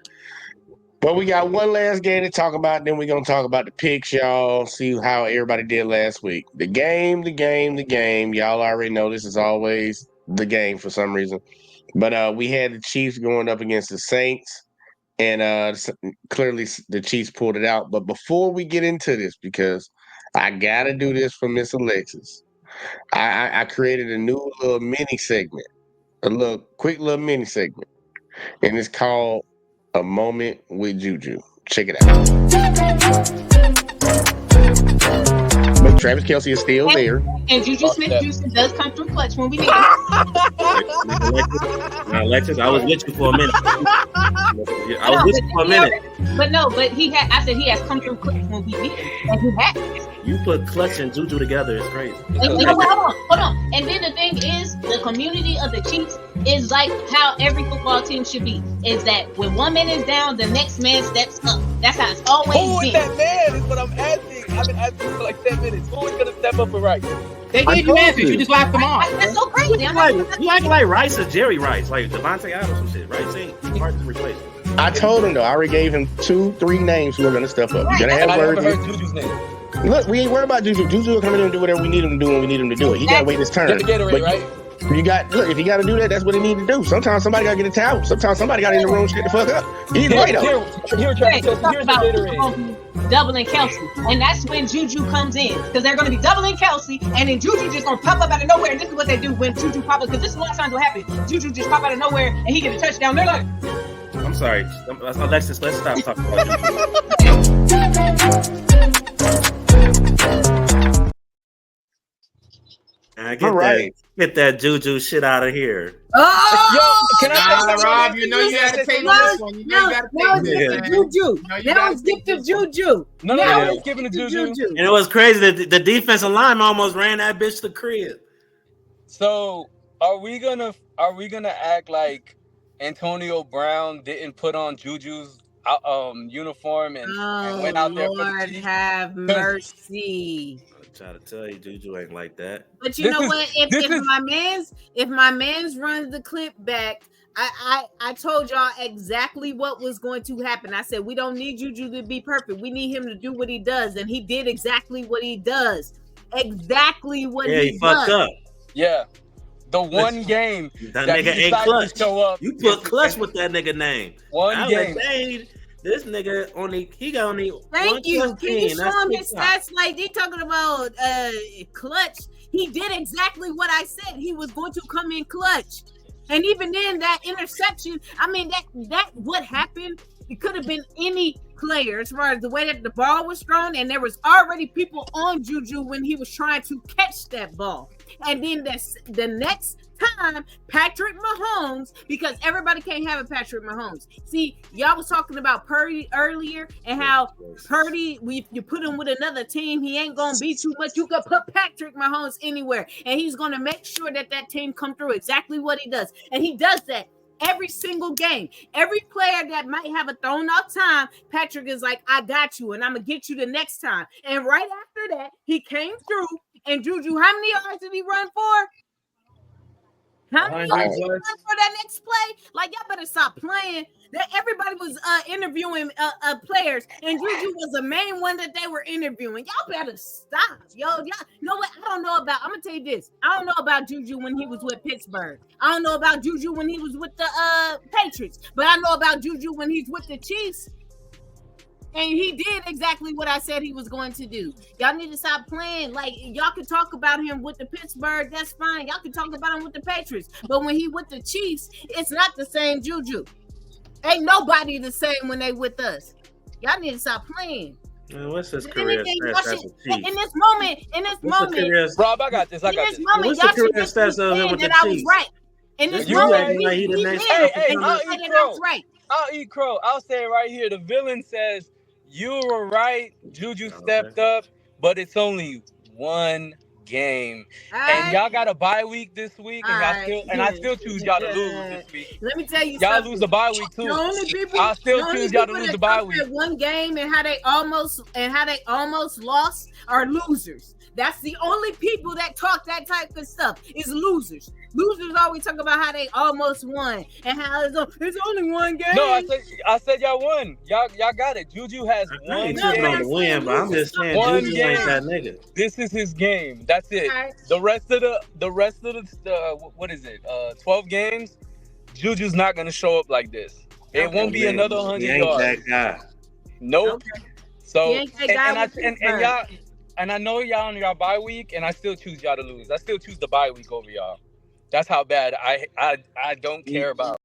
But we got one last game to talk about. Then we're going to talk about the picks, y'all. See how everybody did last week. The game. Y'all already know this is always the game for some reason. But we had the Chiefs going up against the Saints. And clearly the Chiefs pulled it out. But before we get into this, because I got to do this for Miss Alexis, I created a new little mini segment. A quick little mini segment. And it's called A Moment with Juju. Check it out. But Travis Kelce is still there. And Juju Smith-Schuster does come through clutch when we need him. Now, Alexis, I was with you for a minute. But he had. I said he has come through clutch when we need him, and he has. You put clutch and Juju together, it's crazy. Hold on. And then the thing is, the community of the Chiefs is like how every football team should be. Is that when one man is down, the next man steps up. That's how it's always been. Who is that man? Is what I'm asking. I've been asking for like 10 minutes. Who is gonna step up and right? They gave you answers. You just laughed them off. That's so crazy. You act like Rice or Jerry Rice, like Devontae Adams and shit. Rice ain't hard to replace. I told him though. I already gave him 2-3 names who are gonna step up. You gotta have words. I never heard Juju's name. Look, we ain't worried about Juju. Juju will come in and do whatever we need him to do when we need him to do it. He gotta wait his turn. Get the Gatorade, right? If you gotta do that, that's what they need to do. Sometimes somebody gotta get a towel. Sometimes somebody gotta in the room shit the fuck up. Either way though. Here's the Gatorade. Doubling Kelsey, and that's when Juju comes in, because they're going to be doubling Kelsey, and then Juju just going to pop up out of nowhere. And this is what they do when Juju pop up, because this is a lot of times what happens. Juju just pop out of nowhere, and he get a touchdown. They're like, I'm sorry, Alexis. Let's stop talking about Juju. Get that Juju shit out of here. oh, Yo, can I say Rob, you know you got to take this one. You know you got to take this one. Juju. Now skip to Juju. No, Now giving it to Juju. And it was crazy that the defensive line almost ran that bitch to the crib. So are we gonna act like Antonio Brown didn't put on Juju's uniform and went out there for the Lord Chiefs? have mercy. I try to tell you, Juju ain't like that. But you know what? If my man's runs the clip back, I told y'all exactly what was going to happen. I said we don't need Juju to be perfect. We need him to do what he does, and he did exactly what he does. Exactly what he fucked does. up. Yeah. The one game that nigga ain't clutch. Show up you put clutch with that nigga name. One game. This nigga he got only Thank one you. Can you team. show him his stats? Like they talking about clutch. He did exactly what I said. He was going to come in clutch. And even then, that interception, I mean, that what happened, it could have been any player as far as the way that the ball was thrown, and there was already people on Juju when he was trying to catch that ball. And then the next time, Patrick Mahomes, because everybody can't have a Patrick Mahomes. See, y'all was talking about Purdy earlier and how Purdy, you put him with another team, he ain't going to be too much. You could put Patrick Mahomes anywhere, and he's going to make sure that team come through exactly what he does. And he does that every single game. Every player that might have a thrown off time, Patrick is like, I got you, and I'm going to get you the next time. And right after that, he came through, and Juju, how many yards did he run for? How many yards did he run for that next play? Like, y'all better stop playing. Everybody was interviewing players, and Juju was the main one that they were interviewing. Y'all better stop. Y'all know what? I'm going to tell you this. I don't know about Juju when he was with Pittsburgh. I don't know about Juju when he was with the Patriots. But I know about Juju when he's with the Chiefs. And he did exactly what I said he was going to do. Y'all need to stop playing. Like, y'all can talk about him with the Pittsburgh. That's fine. Y'all can talk about him with the Patriots. But when he with the Chiefs, it's not the same Juju. Ain't nobody the same when they with us. Y'all need to stop playing. Man, what's his career stats? In this moment, Rob, I got this. What's the career stats of him with the Chiefs? I was right. In this moment, I'll eat crow. I'll say it right here. The villain says, you were right. Juju stepped up, but it's only one game. And y'all got a bye week this week, and I still choose y'all to lose this week. Let me tell you, y'all lose the bye week too. I still choose y'all to lose the bye week. One game and how they almost lost are losers. That's the only people that talk that type of stuff is losers. Losers always talk about how they almost won and how it's only one game. No, I said y'all won. Y'all got it. Juju has one game on the win, but I'm just saying Juju ain't that nigga. This is his game. That's it. Right. The rest of the what is it? 12 games. Juju's not gonna show up like this. It won't be another 100 yards. That guy. Nope. Okay. So and y'all. And I know y'all on y'all bye week, and I still choose y'all to lose. I still choose the bye week over y'all. That's how bad I don't care about.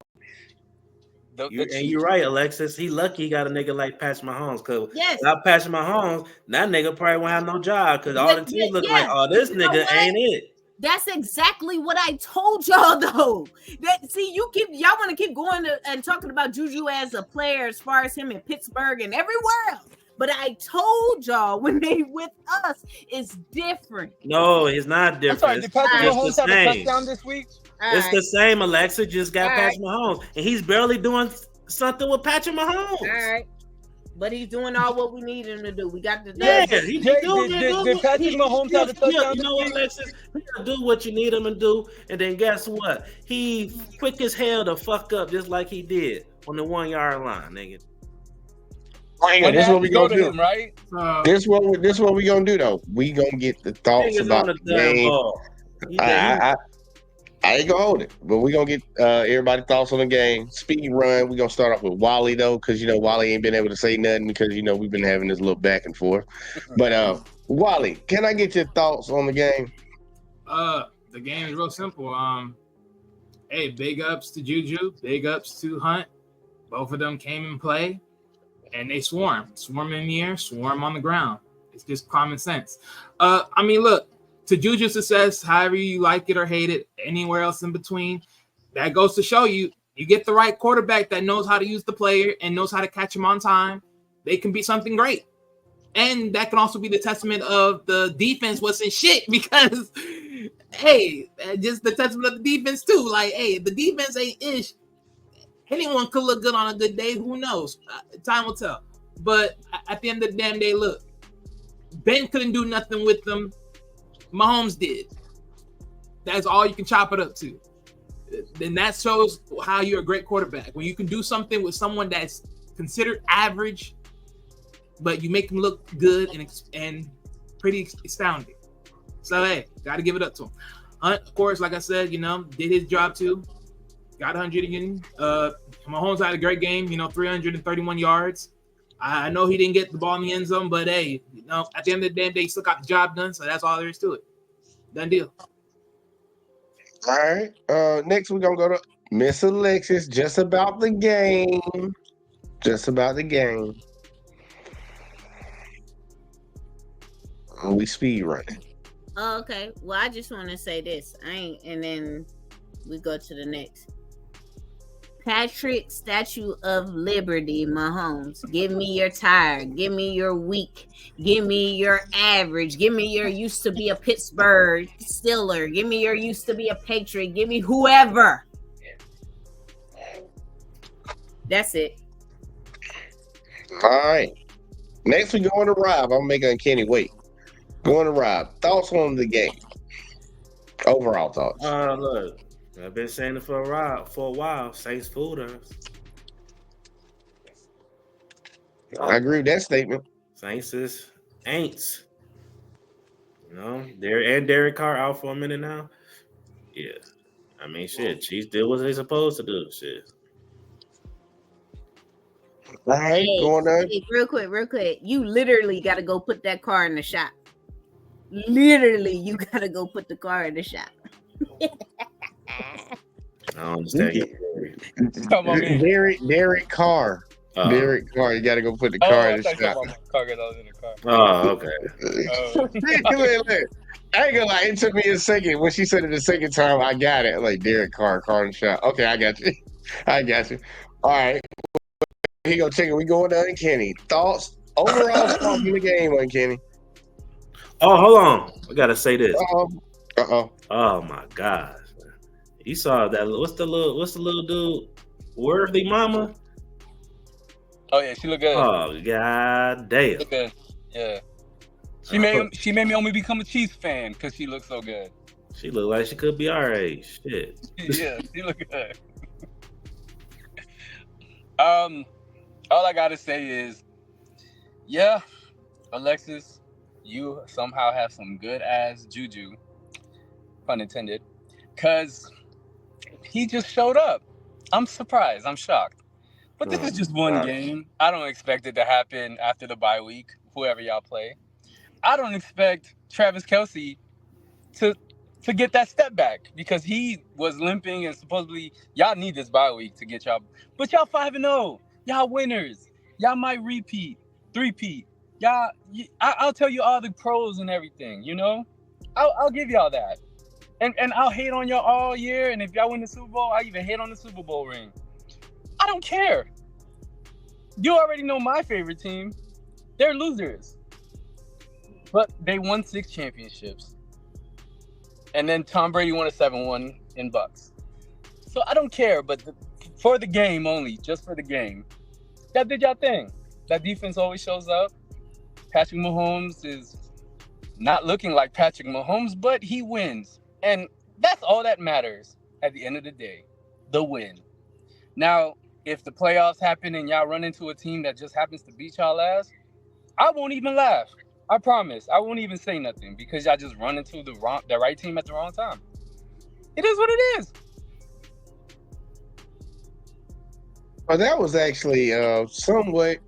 And you're right, Alexis. He lucky he got a nigga like Patrick Mahomes. Because without Patrick Mahomes, that nigga probably won't have no job. Because all the teams look like, oh, this nigga ain't it. That's exactly what I told y'all, though. Y'all want to keep going and talking about Juju as a player, as far as him in Pittsburgh and everywhere else. But I told y'all when they with us, it's different. No, it's not different. Did Patrick Mahomes have a touchdown this week? It's the same. Alexa just got Patrick Mahomes, and he's barely doing something with Patrick Mahomes. All right. But he's doing all what we need him to do. We got the Did Patrick Mahomes have a touchdown? You know what, Alexis? He'll do what you need him to do, and then guess what? He quick as hell to fuck up just like he did on the 1 yard line, nigga. This is what we gonna do, right? This what we gonna do though. We gonna get the thoughts about the game. I ain't gonna hold it, but we gonna get everybody's thoughts on the game. Speed run. We gonna start off with Wally though, because Wally ain't been able to say nothing because we've been having this little back and forth. But Wally, can I get your thoughts on the game? The game is real simple. Hey, big ups to Juju, big ups to Hunt. Both of them came in play. And they swarm in the air, swarm on the ground. It's just common sense. Look, to Juju's success, however you like it or hate it, anywhere else in between, that goes to show you get the right quarterback that knows how to use the player and knows how to catch him on time. They can be something great. And that can also be the testament of the defense wasn't shit because, hey, just the testament of the defense too. Like, hey, the defense ain't ish. Anyone could look good on a good day. Who knows? Time will tell. But at the end of the damn day, look, Ben couldn't do nothing with them. Mahomes did. That's all you can chop it up to. Then that shows how you're a great quarterback. When you can do something with someone that's considered average, but you make them look good and pretty astounding. So, hey, got to give it up to him. Hunt, of course, like I said, did his job too. got 100 again. Mahomes had a great game. 331 yards. I know he didn't get the ball in the end zone, but hey, at the end of the day, they still got the job done. So that's all there is to it. Done deal. All right. Next, we're going to go to Miss Alexis. Just about the game. Just about the game. We speed running. Oh, okay. Well, I just want to say this. And then we go to the next. Patrick, Statue of Liberty, Mahomes. Give me your tired. Give me your weak. Give me your average. Give me your used to be a Pittsburgh Steeler. Give me your used to be a Patriot. Give me whoever. That's it. All right. Next, we going to Rob. I'm making Kenny wait. Going to Rob. Thoughts on the game? Overall thoughts. Look, I've been saying it for a while. Saints fooled us. I agree with that statement. Saints is ain'ts. Derek Carr out for a minute now. Yeah. I mean, shit. Chiefs did what they supposed to do. Shit. All right, going on. Hey, real quick. You literally got to go put that car in the shop. Literally, you got to go put the car in the shop. I don't understand. Come on, man. Derek Carr. Derek Carr. You got to go put the car in the shop. Car got in the car. Oh, okay. Look, I ain't gonna lie. It took me a second. When she said it the second time, I got it. Like Derek Carr, car in the shop. Okay, I got you. All right. Here you go, Chicken. We going down to Kenny. Thoughts? Overall thoughts in the game on Kenny. Oh, hold on. I gotta say this. Uh-oh. Oh my gosh. You saw that. What's the little dude? Worthy Mama? Oh yeah, she look good. Oh god damn. Look good. Yeah. She made me only become a Chiefs fan because she looks so good. She look like she could be our age. Shit. Yeah, she look good. All I gotta say is, yeah, Alexis, you somehow have some good ass juju, pun intended, because he just showed up. I'm surprised. I'm shocked. But this is just one game. I don't expect it to happen after the bye week, whoever y'all play. I don't expect Travis Kelce to get that step back because he was limping and supposedly y'all need this bye week to get y'all. But y'all 5-0. Y'all winners. Y'all might three-peat. Y'all, I'll tell you all the pros and everything, I'll give y'all that. And I'll hate on y'all all year. And if y'all win the Super Bowl, I even hate on the Super Bowl ring. I don't care. You already know my favorite team. They're losers. But they won 6 championships. And then Tom Brady won a 7-1 in Bucks. So I don't care, but for the game only, just for the game, that did y'all thing. That defense always shows up. Patrick Mahomes is not looking like Patrick Mahomes, but he wins. And that's all that matters at the end of the day, the win. Now, if the playoffs happen and y'all run into a team that just happens to beat y'all ass, I won't even laugh. I promise. I won't even say nothing because y'all just run into the right team at the wrong time. It is what it is. Well, that was actually somewhat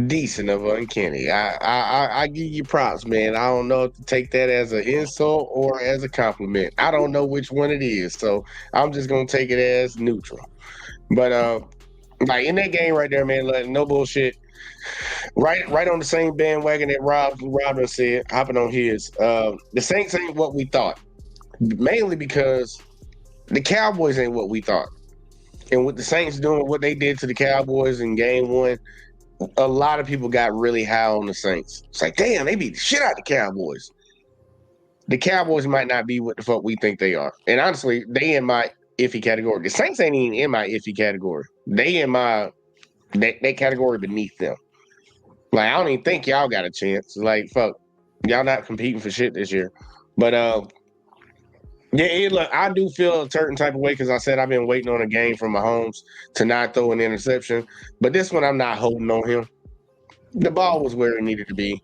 decent of Uncanny. I give you props, man. I don't know if to take that as an insult or as a compliment. I don't know which one it is, so I'm just gonna take it as neutral. But like in that game right there, man, like, no bullshit. Right on the same bandwagon that Rob said, hopping on his. The Saints ain't what we thought, mainly because the Cowboys ain't what we thought. And with the Saints doing what they did to the Cowboys in game 1, a lot of people got really high on the Saints. It's like, damn, they beat the shit out of the Cowboys. The Cowboys might not be what the fuck we think they are. And honestly, they in my iffy category. The Saints ain't even in my iffy category. They in my that category beneath them. Like, I don't even think y'all got a chance. Like, fuck, y'all not competing for shit this year. But yeah, look, I do feel a certain type of way because I said I've been waiting on a game from Mahomes to not throw an interception. But this one, I'm not holding on him. The ball was where it needed to be.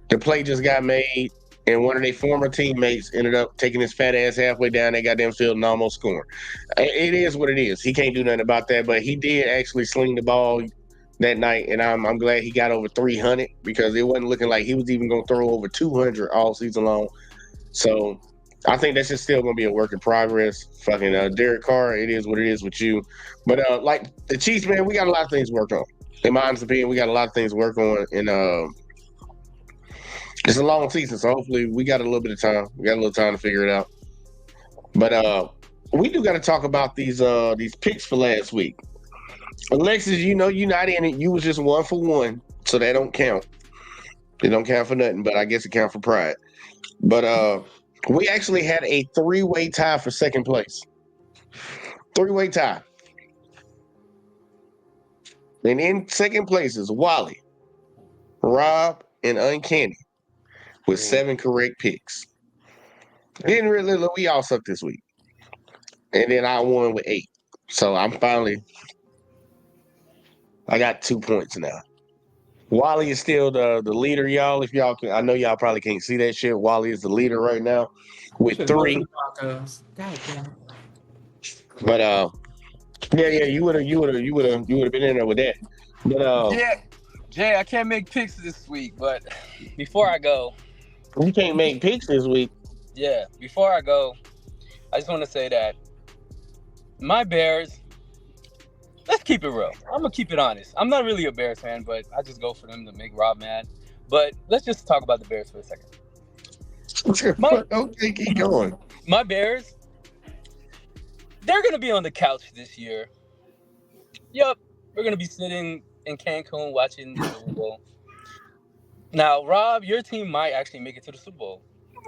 The play just got made. and one of their former teammates ended up taking his fat ass halfway down that goddamn field and almost scoring. It is what it is. He can't do nothing about that, but he did actually sling the ball that night, and I'm glad he got over 300 because it wasn't looking like he was even going to throw over 200 all season long. So I think that's just still going to be a work in progress. Fucking Derek Carr, it is what it is with you. But like the Chiefs, man, we got a lot of things to work on. In my honest opinion, we got a lot of things to work on, and it's a long season, so hopefully we got a little bit of time. We got a little time to figure it out. But we do got to talk about these picks for last week. Alexis, you know you're not in it. You was just 1 for 1, so that don't count. It don't count for nothing, but I guess it count for pride. But we actually had a 3-way tie for second place. 3-way tie. And in second place is Wally, Rob, and Uncanny with 7 correct picks. Didn't really, we all sucked this week. And then I won with 8. So I got 2 points now. Wally is still the leader, y'all. If y'all can, I know y'all probably can't see that shit. Wally is the leader right now with 3. But yeah, you would have been in there with that. But Yeah, Jay, I can't make picks this week, but before I go, you can't make picks this week. yeah, before I go, I just want to say that my Bears, let's keep it real. I'm going to keep it honest. I'm not really a Bears fan, but I just go for them to make Rob mad. But let's just talk about the Bears for a second. Okay, keep going. My Bears, they're going to be on the couch this year. Yup, we're going to be sitting in Cancun watching the Super Bowl. Now, Rob, your team might actually make it to the Super Bowl.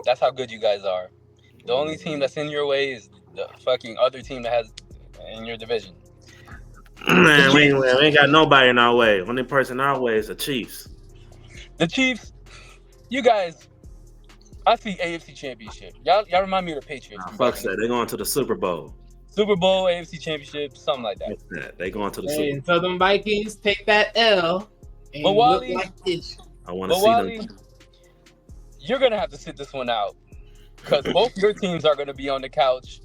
That's how good you guys are. The only team that's in your way is the fucking other team that has in your division. Man, we ain't got nobody in our way. Only person in our way is the Chiefs. The Chiefs, you guys, I see AFC Championship. Y'all remind me of the Patriots. Fuck that. They're going to the Super Bowl. Super Bowl, AFC Championship, something like that. Yeah, they going to the Hey, Super and so them Vikings take that L and But Wally, look like this. Bowl. I want to see Wally, them. you're going to have to sit this one out because both your teams are going to be on the couch,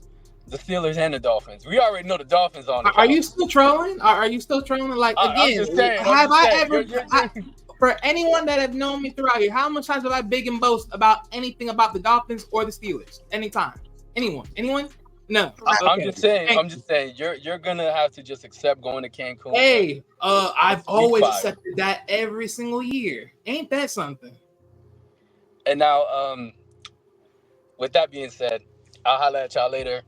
the Steelers and the Dolphins. We already know the Dolphins are on the couch. Are you still trolling? Are you still trolling? Like, again, I'm just saying, for anyone that have known me throughout here, how much times have I big and boast about anything about the Dolphins or the Steelers? Anytime. Anyone? No. I'm just saying, you're gonna have to just accept going to Cancun. Hey, I've always accepted that every single year. Ain't that something? And now, with that being said, I'll holler at y'all later.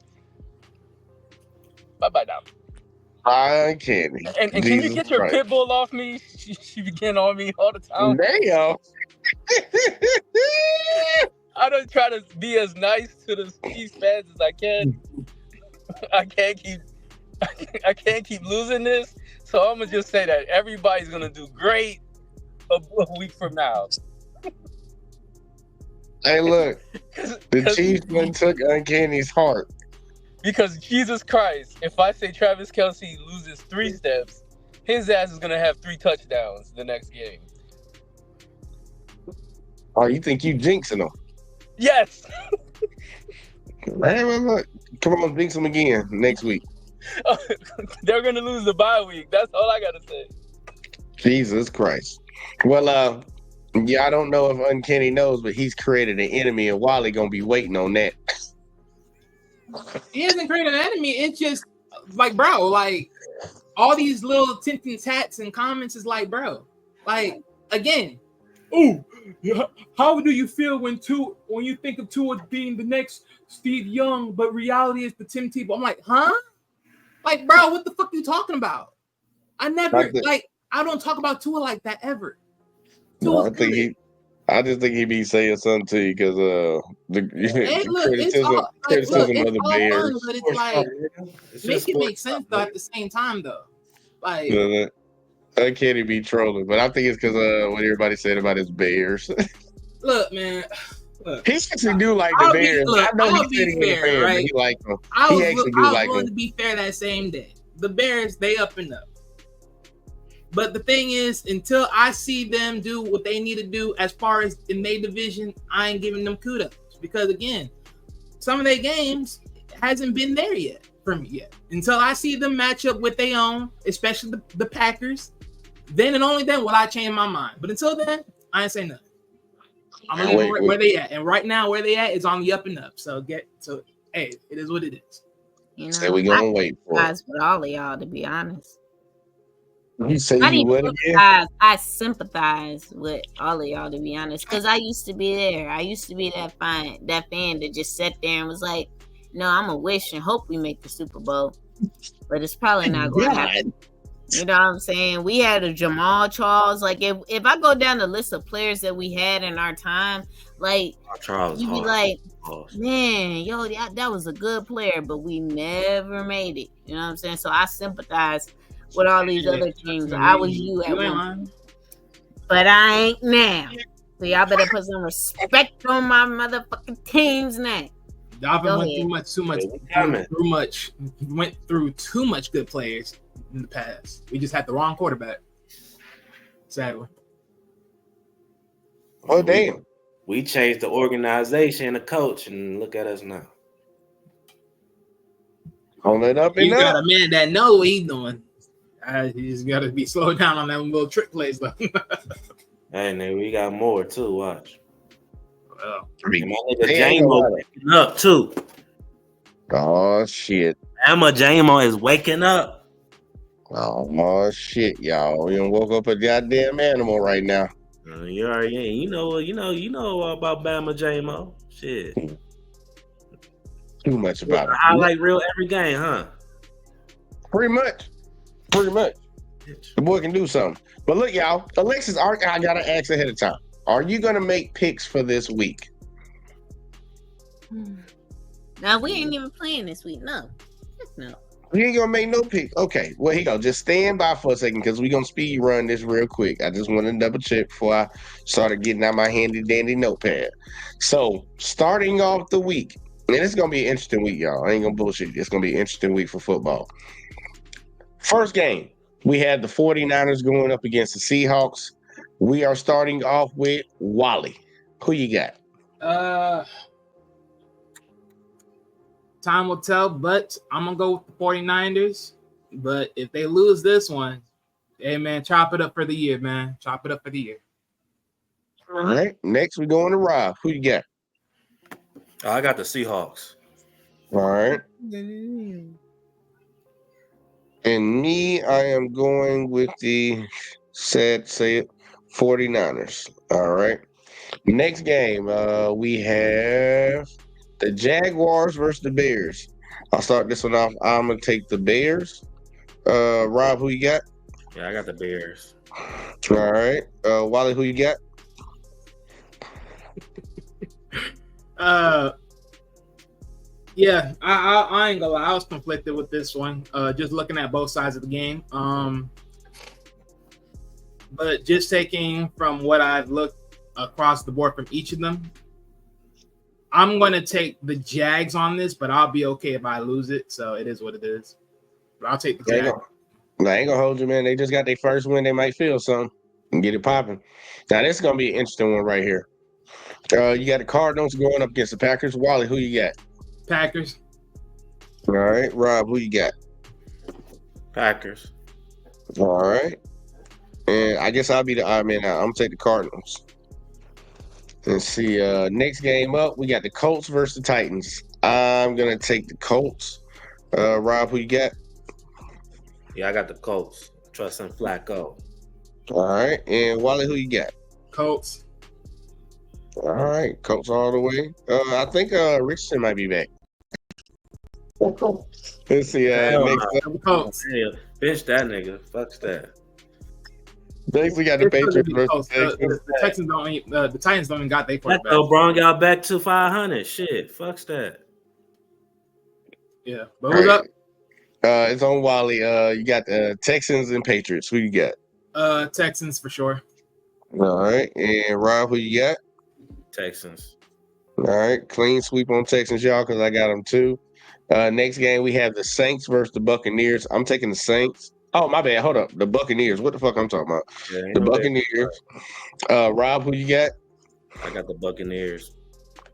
Bye now. I can't. And can you get your pit bull off me? She be getting on me all the time. Damn. I don't try to be as nice to the Chiefs fans as I can. I can't keep losing this. So I'm gonna just say that everybody's gonna do great a week from now. Hey, look, the Chiefs one took Uncanny's heart. Because Jesus Christ, if I say Travis Kelce loses 3 steps, his ass is gonna have 3 touchdowns the next game. Oh, you think you jinxing them? Yes. Hey, look, come on, jinx them again next week. They're gonna lose the bye week. That's all I gotta say. Jesus Christ. Well, yeah, I don't know if Uncanny knows, but he's created an enemy, and Wally gonna be waiting on that. He hasn't created an enemy. It's just like, bro, like all these little tinting tats and comments is like, bro, like again. Oh, how do you feel when you think of Tua being the next Steve Young, but reality is the Tim Tebow? I'm like, huh? Like, bro, what the fuck are you talking about? I don't talk about Tua like that ever. No, I just think he be saying something to you because the criticism of the Bears. Fun, but it's like make it make sense though at the same time though. Like I can't be trolling, but I think it's because what everybody said about his Bears. Look, man. He actually do like the Bears. I know he's sitting in the fan, right? But he like them. He actually do like them. To be fair, that same day, the Bears they up and up. But the thing is, until I see them do what they need to do as far as in their division, I ain't giving them kudos. Because again, some of their games hasn't been there yet for me yet. Until I see them match up with their own, especially the Packers, then and only then will I change my mind. But until then, I ain't say nothing. I'm gonna leave them where they at. And right now, where they at is on the up and up. So hey, it is what it is. You know, Say we gonna wait for it. With all of y'all, to be honest. You say you would again? I sympathize with all of y'all, to be honest, because I used to be there. I used to be that fan that just sat there and was like, "No, I'm gonna wish and hope we make the Super Bowl, but it's probably not going to happen." You know what I'm saying? We had a Jamal Charles. Like if I go down the list of players that we had in our time, like Charles, you be like, man, yo, that was a good player, but we never made it. You know what I'm saying? So I sympathize with all these other teams. I was you at one, but I ain't now. So y'all better put some respect on my motherfucking team's name. Dolphins went through too much good players in the past. We just had the wrong quarterback. Sadly. Oh damn. We changed the organization, the coach, and look at us now. Hold it up and you up. Got a man that knows what he's doing. He's got to be slowed down on them little trick plays though. Hey, nigga, we got more too. Watch. Well, my nigga J-Mo waking up too. Oh shit. Emma J-Mo is waking up. Oh shit, y'all. We done woke up a goddamn animal right now. You already, you know about Bama J-Mo. Shit. Too much about it. Highlight reel every game, huh? Pretty much. The boy can do something. But look, y'all, Alexis, I gotta ask ahead of time. Are you gonna make picks for this week? Now we ain't even playing this week. No. You ain't gonna make no picks. Okay, well, here you go. Just stand by for a second because we're gonna speed run this real quick. I just want to double check before I started getting out my handy dandy notepad. So, starting off the week, and it's gonna be an interesting week, y'all. I ain't gonna bullshit. It's gonna be an interesting week for football. First game, we had the 49ers going up against the Seahawks. We are starting off with Wally. Who you got? Time will tell, but I'm going to go with the 49ers. But if they lose this one, hey, man, chop it up for the year, man. Chop it up for the year. All right. Next, we're going to Rob. Who you got? I got the Seahawks. All right. And me, I am going with the 49ers. All right. Next game, we have the Jaguars versus the Bears. I'll start this one off. I'm going to take the Bears. Rob, who you got? Yeah, I got the Bears. All right. Wally, who you got? Yeah, I ain't gonna lie. I was conflicted with this one. Just looking at both sides of the game. But just taking from what I've looked across the board from each of them, I'm going to take the Jags on this, but I'll be okay if I lose it. So it is what it is. But I'll take the Jags. I ain't gonna hold you, man. They just got their first win. They might feel something and get it popping. Now, this is going to be an interesting one right here. You got the Cardinals going up against the Packers. Wally, who you got? Packers. All right. Rob, who you got? Packers. All right. And I guess I'll be the odd man out. I'm going to take the Cardinals. Let's see. Next game up, we got the Colts versus the Titans. I'm going to take the Colts. Rob, who you got? Yeah, I got the Colts. Trust in Flacco. All right. And Wally, who you got? Colts. All right. Colts all the way. I think Richardson might be back. Let's see. Next up. Colts. Yeah, bench that nigga. Fuck that. Next, we got the Patriots versus the Texans don't. The Titans don't even got their quarterback. Flacco brought y'all back to 500. Shit. Fuck that. Yeah. But who's up? It's on Wally. You got the Texans and Patriots. Who you got? Texans for sure. All right. And Rob, who you got? Texans. All right. Clean sweep on Texans, y'all, because I got them too. Next game, we have the Saints versus the Buccaneers. I'm taking the Saints. Oh, my bad. Hold up. The Buccaneers. What the fuck I'm talking about? Yeah, ain't The no damn. Buccaneers. Rob, who you got? I got the Buccaneers.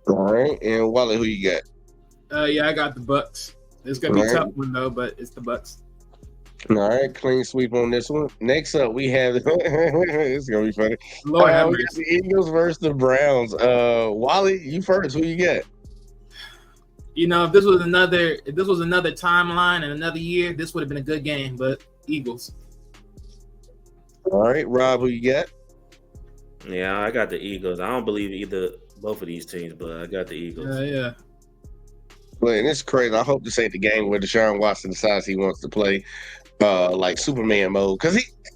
All right. And Wally, who you got? Yeah, I got the Bucks. It's gonna All be a right. tough one though, but it's the Bucks. All right. Clean sweep on this one. Next up, we have it's gonna be funny. Lord have We got mercy. the Eagles versus the Browns. Wally, you first. Who you got? You know, if this was another timeline and another year, this would have been a good game. But Eagles. All right, Rob, who you got? Yeah, I got the Eagles. I don't believe both of these teams, but I got the Eagles. Yeah. Well, and it's crazy. I hope this ain't the game where Deshaun Watson decides he wants to play like Superman mode, because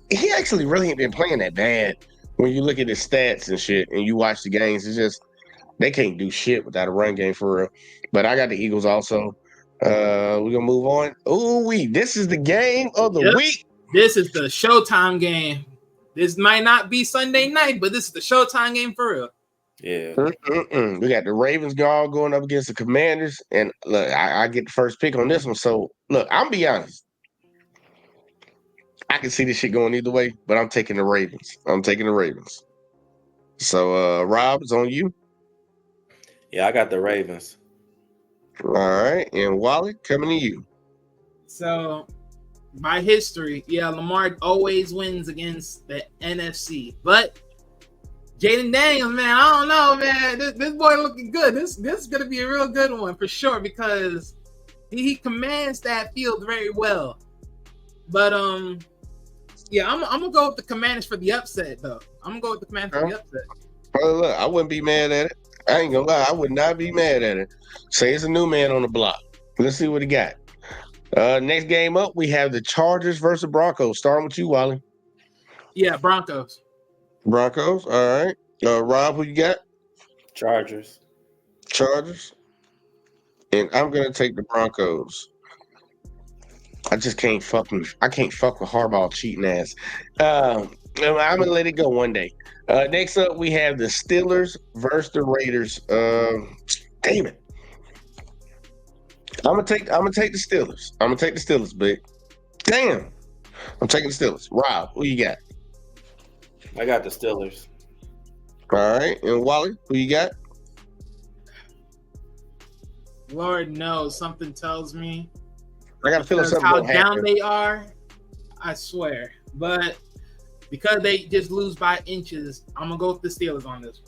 he actually really ain't been playing that bad. When you look at his stats and shit, and you watch the games, it's just they can't do shit without a run game for real. But I got the Eagles also. We're gonna move on. This is the game of the week. This is the Showtime game. This might not be Sunday night, but this is the Showtime game for real. Yeah. We got the Ravens going up against the Commanders, and look, I get the first pick on this one. So look, I'm be honest. I can see this shit going either way, but I'm taking the Ravens. So Rob, it's on you. Yeah, I got the Ravens. All right, and Wally, coming to you. So, by history, Lamar always wins against the NFC. But Jaden Daniels, man, I don't know, man. This boy looking good. This is gonna be a real good one for sure because he commands that field very well. But I'm gonna go with the Commanders for the upset, though. I'm gonna go with the Commanders for the upset. Well, look, I wouldn't be mad at it. I ain't gonna lie, I would not be mad at it. Say it's a new man on the block. Let's see what he got. Next game up, we have the Chargers versus Broncos. Starting with you, Wally. Yeah, Broncos. Broncos, all right. Rob, who you got? Chargers. And I'm gonna take the Broncos. I just can't fuck with Harbaugh cheating ass. I'm gonna let it go one day. Next up, we have the Steelers versus the Raiders. Damn it! I'm gonna take the Steelers. But damn, I'm taking the Steelers. Rob, who you got? I got the Steelers. All right, and Wally, who you got? Lord knows, something tells me. I got a feeling something how gonna down happen. they are, I swear. But because they just lose by inches, I'm gonna go with the Steelers on this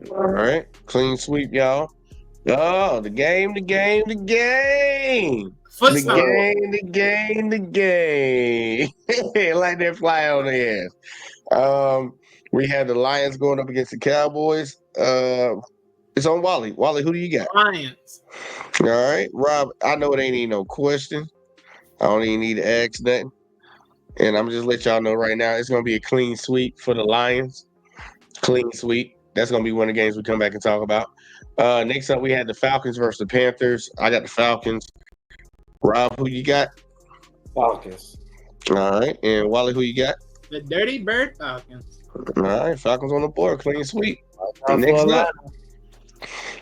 one. All right, clean sweep, y'all. Oh, the game. The game. Like that fly on the ass. We have the Lions going up against the Cowboys. It's on Wally. Wally, who do you got? Lions. All right, Rob. I know it ain't even no question. I don't even need to ask nothing. And I'm just let y'all know right now, it's gonna be a clean sweep for the Lions. Clean sweep. That's gonna be one of the games we come back and talk about. Next up, we had the Falcons versus the Panthers. I got the Falcons. Rob, who you got? Falcons. All right, and Wally, who you got? The Dirty Bird Falcons. All right, Falcons on the board, clean sweep. Next up,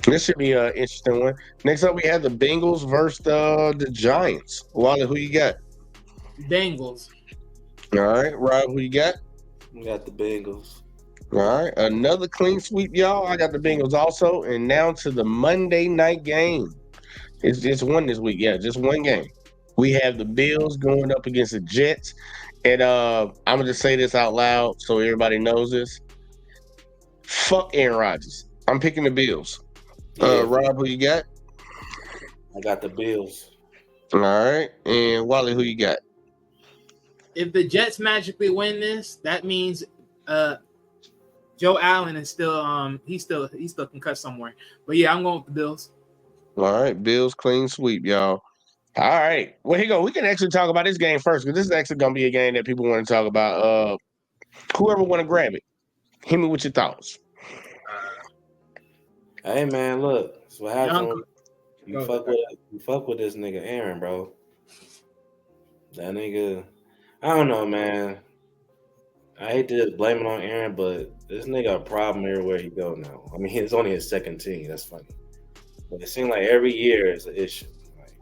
this should be an interesting one. Next up, we have the Bengals versus the Giants. Wally, who you got? Bengals. All right, Rob, who you got? We got the Bengals. All right, another clean sweep, y'all. I got the Bengals also, and now to the Monday night game. It's just one this week, just one game. We have the Bills going up against the Jets, and I'm gonna just say this out loud so everybody knows this. Fuck Aaron Rodgers. I'm picking the Bills. Rob, who you got? I got the Bills. All right, and Wally, who you got? If the Jets magically win this, that means Joe Allen is still he's still concussed somewhere. But yeah, I'm going with the Bills. All right, Bills clean sweep, y'all. All right, well here you go. We can actually talk about this game first because this is actually gonna be a game that people want to talk about. Whoever want to grab it, hit me with your thoughts. Hey man, look, that's what happens. You Go. fuck with this nigga Aaron, bro. That nigga, I don't know, man. I hate to just blame it on Aaron, but this nigga a problem everywhere he go now. I mean, it's only his second team. That's funny, but it seems like every year is an issue. Like,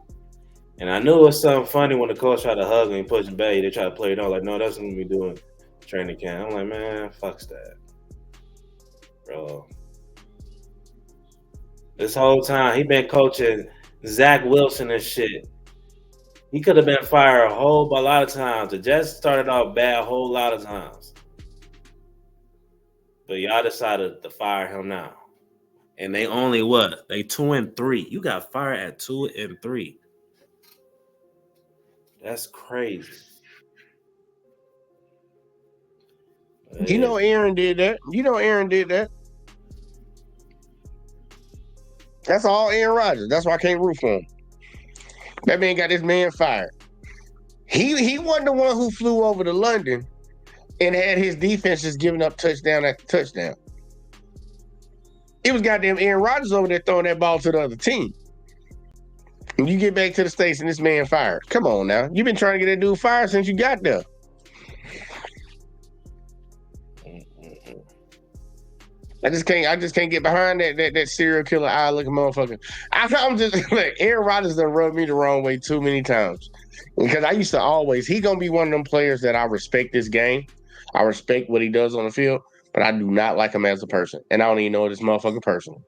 And I knew it was something funny when the coach tried to hug me and push him back. They tried to play it on like, no, that's what we doing training camp. I'm like, man, fuck that, bro. This whole time he been coaching Zach Wilson and shit. He could have been fired a lot of times. The Jets started off bad a whole lot of times. But y'all decided to fire him now. And they only what? They 2-3. You got fired at 2-3. That's crazy. You know Aaron did that. That's all Aaron Rodgers. That's why I can't root for him. That man got this man fired. He wasn't the one who flew over to London and had his defense just giving up touchdown after touchdown. It was goddamn Aaron Rodgers over there throwing that ball to the other team. And you get back to the States and this man fired. Come on now. You've been trying to get that dude fired since you got there. I just can't get behind that serial killer eye looking motherfucker. I'm just like, Aaron Rodgers done rubbed me the wrong way too many times. Because I used to always, he gonna be one of them players that I respect this game. I respect what he does on the field, but I do not like him as a person. And I don't even know this motherfucker personally.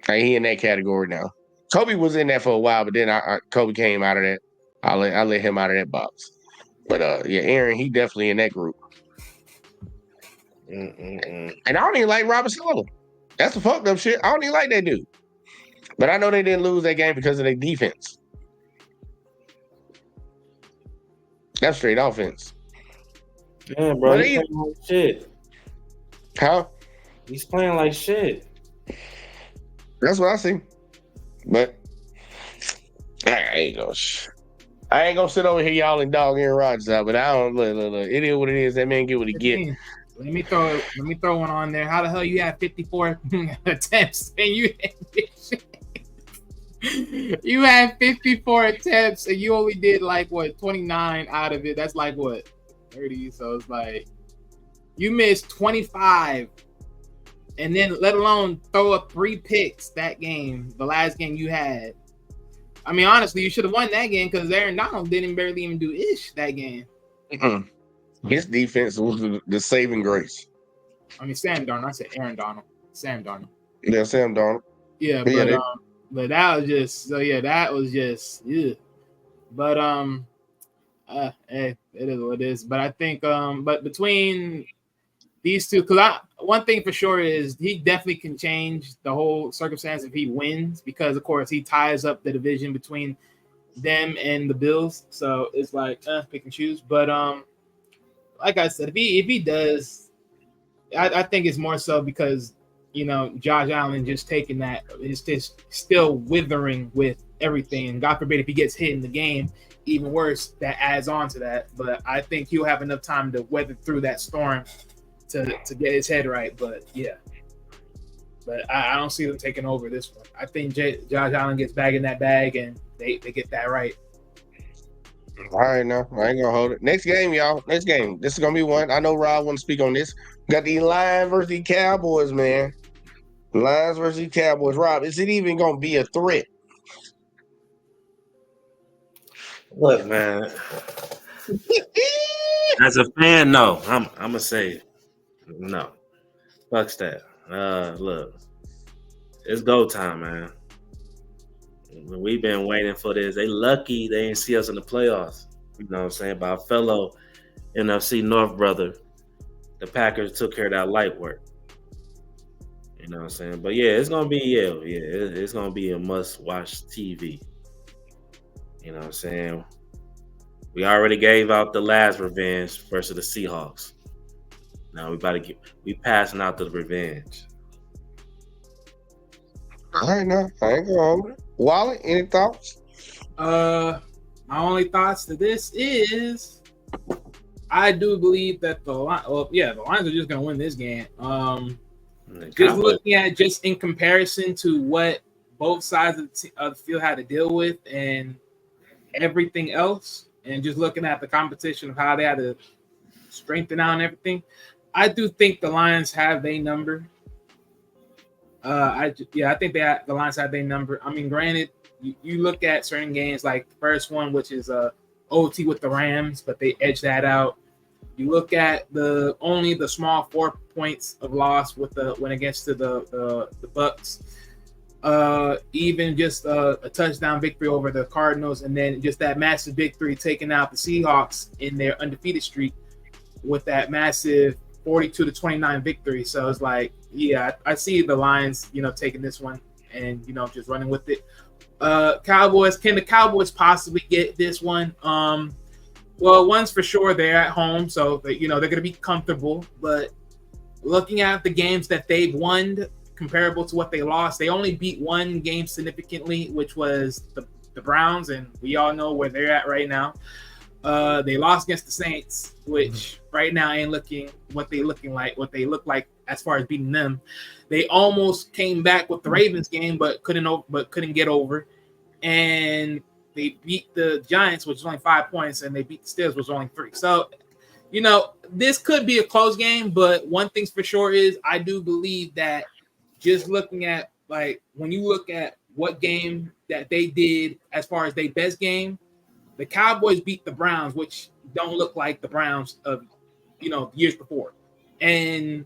Like, he in that category now. Kobe was in that for a while, but then Kobe came out of that. I let him out of that box. But yeah, Aaron, he definitely in that group. And I don't even like Robert Saleh. That's the fucked up shit. I don't even like that dude. But I know they didn't lose that game because of their defense. That's straight offense. Yeah, bro. He's playing like shit. How? He's playing like shit. That's what I see. But I ain't gonna sit over here y'all and dog Aaron Rodgers out. But I don't look. It is what it is. That man get what he get. Let me throw one on there. How the hell you had 54 attempts and you had 54 attempts and you only did like what 29 out of it? That's like what 30. So it's like you missed 25, and then let alone throw up 3 picks that game, the last game you had. I mean, honestly, you should have won that game because Aaron Donald didn't barely even do ish that game. Mm-mm. His defense was the saving grace. I mean, Sam Darnold. I said Aaron Donald. Sam Darnold. Yeah, Sam Darnold. Yeah, but that was just that was just yeah. But hey, it is what it is. But I think but between these two, because one thing for sure is he definitely can change the whole circumstance if he wins, because of course he ties up the division between them and the Bills. So it's like pick and choose. But like I said, if he does, I think it's more so because, you know, Josh Allen just taking that is just still withering with everything. And God forbid if he gets hit in the game, even worse, that adds on to that. But I think he'll have enough time to weather through that storm to get his head right. But yeah. But I don't see them taking over this one. I think Josh Allen gets back in that bag and they get that right. All right, now I ain't gonna hold it. Next game, y'all. Next game. This is gonna be one. I know Rob want to speak on this. We got the Lions versus the Cowboys, man. Lions versus the Cowboys. Rob, is it even gonna be a threat? Look, man. As a fan, no. I'm gonna say no. Fuck that. Look, it's go time, man. We've been waiting for this. They lucky they didn't see us in the playoffs. You know what I'm saying? By our fellow NFC North brother, the Packers took care of that light work. You know what I'm saying? But yeah, it's gonna be it's gonna be a must-watch TV. You know what I'm saying? We already gave out the last revenge versus the Seahawks. Now we passing out the revenge. All right, now I ain't gonna hold it. Wally, any thoughts? My only thoughts to this is I do believe that the Lions are just gonna win this game. Just looking at just in comparison to what both sides of the field had to deal with and everything else, and just looking at the competition of how they had to strengthen out and everything, I do think the Lions have their number. I think the Lions have their number. I mean, granted, you look at certain games like the first one, which is OT with the Rams, but they edged that out. You look at only the small 4 points of loss with the when against to the Bucks. Even just a touchdown victory over the Cardinals, and then just that massive victory taking out the Seahawks in their undefeated streak with that massive 42-29 victory. So it's like, yeah, I see the Lions, taking this one and just running with it. Cowboys, can the Cowboys possibly get this one? Well, one's for sure they're at home, so they're going to be comfortable. But looking at the games that they've won, comparable to what they lost, they only beat one game significantly, which was the Browns, and we all know where they're at right now. They lost against the Saints, which right now ain't looking what they look like as far as beating them. They almost came back with the Ravens game, but couldn't get over. And they beat the Giants, which was only 5 points, and they beat the Steelers, which was only 3. So, this could be a close game, but one thing's for sure is I do believe that just looking at, like, when you look at what game that they did as far as their best game, the Cowboys beat the Browns, which don't look like the Browns of, years before. And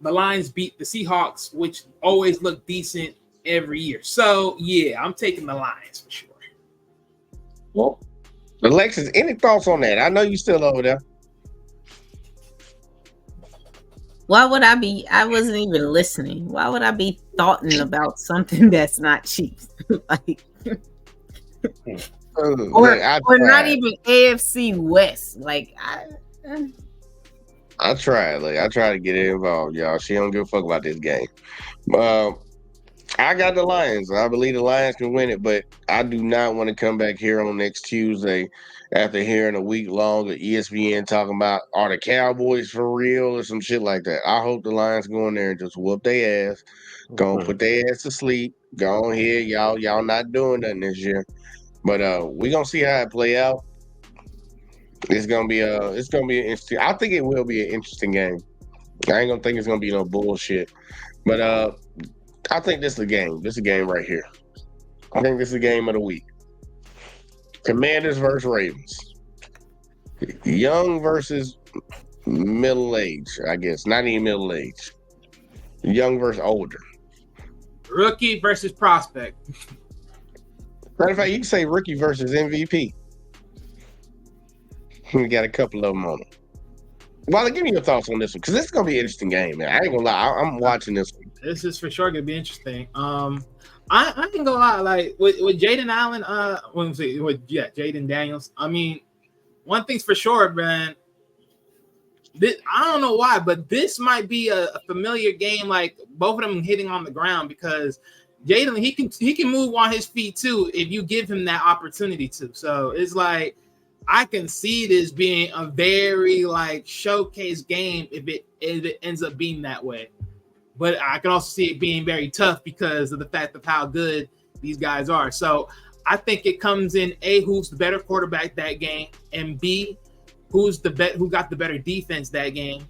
the Lions beat the Seahawks, which always look decent every year. So, yeah, I'm taking the Lions for sure. Well, Alexis, any thoughts on that? I know you're still over there. Why would I be? I wasn't even listening. Why would I be thoughting about something that's not Chiefs? Like, or not even AFC West. Like, I tried. Like, I try to get her involved, y'all. She don't give a fuck about this game. I got the Lions. I believe the Lions can win it, but I do not want to come back here on next Tuesday after hearing a week long of ESPN talking about, are the Cowboys for real or some shit like that. I hope the Lions go in there and just whoop their ass, go and put their ass to sleep, go on here, y'all not doing nothing this year. But we're gonna see how it play out. It's gonna be an interesting. I think it will be an interesting game. I ain't gonna think it's gonna be no bullshit. But I think this is a game. This is a game right here. I think this is a game of the week. Commanders versus Ravens. Young versus middle age, I guess. Not even middle age. Young versus older. Rookie versus prospect. Matter of fact, you can say rookie versus MVP. We got a couple of them on it. Well, give me your thoughts on this one, because this is going to be an interesting game, man. I ain't going to lie. I'm watching this one. This is for sure going to be interesting. I can go out like with Jaden Allen. Jaden Daniels. I mean, one thing's for sure, man. I don't know why, but this might be a familiar game. Like both of them hitting on the ground, because Jaden he can move on his feet too if you give him that opportunity to. So it's like I can see this being a very like showcase game if it ends up being that way. But I can also see it being very tough because of the fact of how good these guys are. So I think it comes in A, who's the better quarterback that game, and B, who got the better defense that game,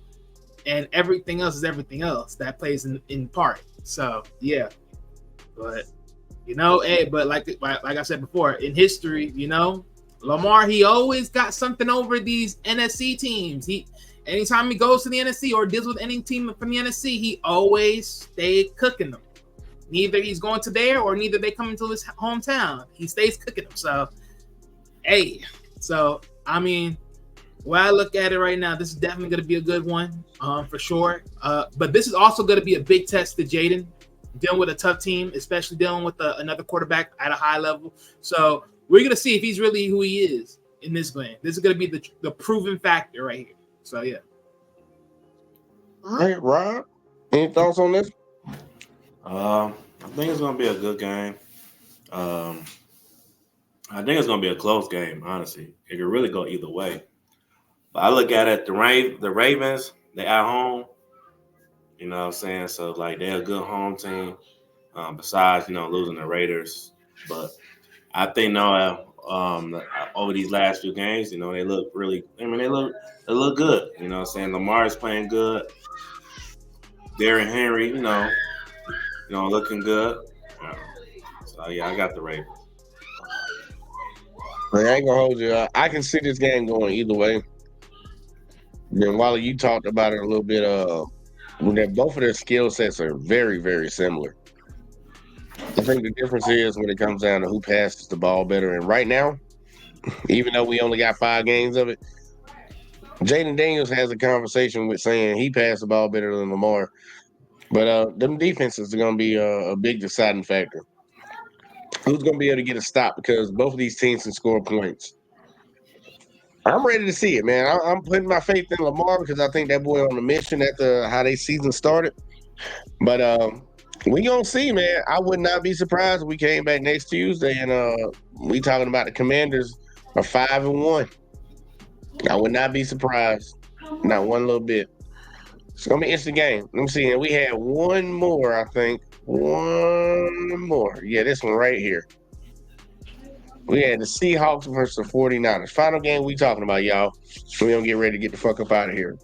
and everything else is everything else that plays in part. So yeah, but but like I said before, in history, Lamar, he always got something over these NFC teams. Anytime he goes to the NFC or deals with any team from the NFC, he always stayed cooking them. Neither he's going to there or neither they come into his hometown. He stays cooking them. So, I mean, when I look at it right now, this is definitely going to be a good one for sure. But this is also going to be a big test to Jaden, dealing with a tough team, especially dealing with another quarterback at a high level. So we're going to see if he's really who he is in this game. This is going to be the proven factor right here. So, yeah. All right, Rob, any thoughts on this? I think it's going to be a good game. I think it's going to be a close game, honestly. It could really go either way. But I look at it, the Ravens, they're at home. You know what I'm saying? So, like, they're a good home team besides, losing the Raiders. But I think over these last few games, they look really – they look good. You know what I'm saying? Lamar is playing good. Derrick Henry, looking good. So, yeah, I got the Ravens. I ain't gonna hold you. I can see this game going either way. Then Wally, you talked about it a little bit. That both of their skill sets are very, very similar. I think the difference is when it comes down to who passes the ball better. And right now, even though we only got 5 games of it, Jaden Daniels has a conversation with saying he passed the ball better than Lamar. But them defenses are going to be a big deciding factor. Who's going to be able to get a stop because both of these teams can score points. I'm ready to see it, man. I'm putting my faith in Lamar because I think that boy on a mission after how they season started. But we gonna see, man. I would not be surprised if we came back next Tuesday and we talking about the Commanders are 5-1. I would not be surprised, not one little bit. It's gonna be an interesting game. Let me see. And we had one more, I think. One more. Yeah, this one right here. We had the Seahawks versus the 49ers. Final game we talking about, y'all. We're gonna get ready to get the fuck up out of here.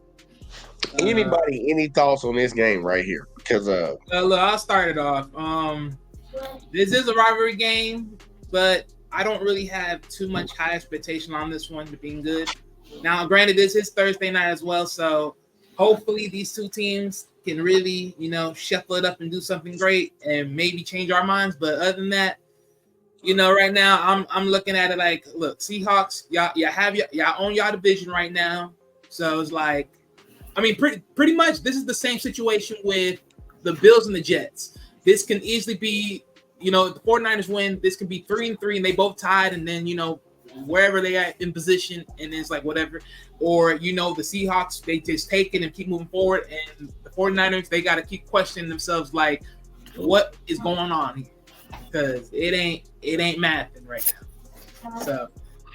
Anybody, any thoughts on this game right here? Because look, I'll start it off. This is a rivalry game, but I don't really have too much high expectation on this one to being good. Now, granted, this is Thursday night as well, so hopefully these two teams can really, shuffle it up and do something great and maybe change our minds. But other than that, right now I'm looking at it like, look, Seahawks, y'all own y'all division right now, so it's like, I mean, pretty much this is the same situation with the Bills and the Jets. This can easily be, the 49ers win. This could be 3-3 and they both tied, and then, wherever they are in position, and it's like whatever. Or, the Seahawks, they just take it and keep moving forward, and the 49ers, they got to keep questioning themselves like, what is going on here? Because it ain't mathing right now. So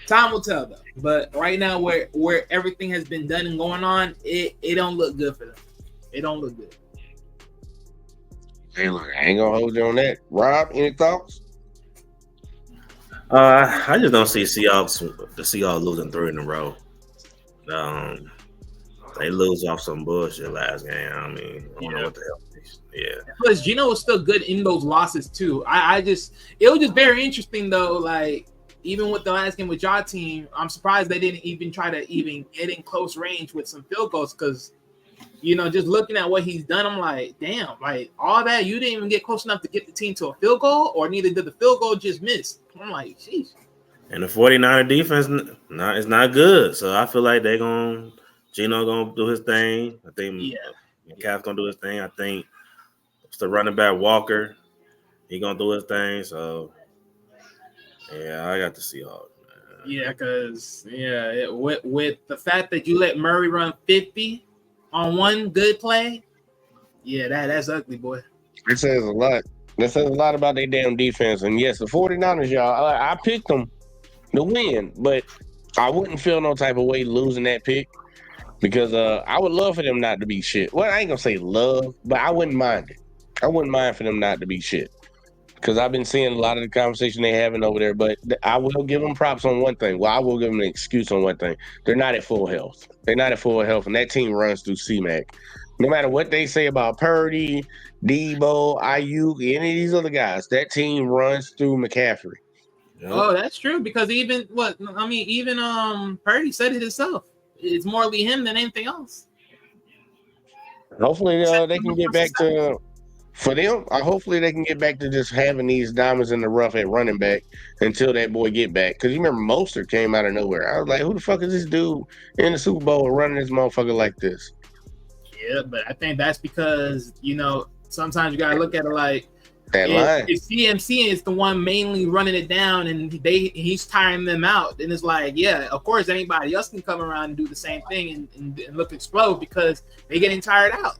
time will tell, though. But right now, where everything has been done and going on, it don't look good for them. It don't look good. hey, look, I ain't gonna hold you on that. Rob, any thoughts? I just don't see the Seahawks losing 3 in a row. They lose off some bullshit last game. I mean, I don't know what the hell. Yeah. Plus, Gino was still good in those losses too. It was just very interesting though. Like, even with the last game with your team, I'm surprised they didn't even try to even get in close range with some field goals because, just looking at what he's done, I'm like, damn, like all that, you didn't even get close enough to get the team to a field goal, or neither did the field goal just miss. I'm like, jeez. And the 49er defense is not good, so I feel like Gino gonna do his thing. I think Cap's gonna do his thing. I think it's the running back Walker. He gonna do his thing. So yeah, I got the Seahawks. Yeah, because with the fact that you let Murray run 50 on one good play, that's ugly, boy. It says a lot. That says a lot about their damn defense. And yes, the 49ers, y'all, I picked them to win, but I wouldn't feel no type of way losing that pick because I would love for them not to be shit. Well, I ain't gonna say love, but I wouldn't mind it. I wouldn't mind for them not to be shit because I've been seeing a lot of the conversation they having over there. But I will give them props on one thing. Well, I will give them an excuse on one thing. They're not at full health. They're not at full health, and that team runs through C-Mac. No matter what they say about Purdy, Debo, Ayuk, any of these other guys, that team runs through McCaffrey. Yep. Oh, that's true because even Purdy said it himself. It's more him than anything else. Hopefully they can get back to for them. Hopefully they can get back to just having these diamonds in the rough at running back until that boy get back. Because you remember Mostert came out of nowhere. I was like, who the fuck is this dude in the Super Bowl running this motherfucker like this? Yeah, but I think that's because sometimes you gotta look at it like that line. If CMC is the one mainly running it down and he's tiring them out, then it's like, yeah, of course anybody else can come around and do the same thing and look explode because they're getting tired out.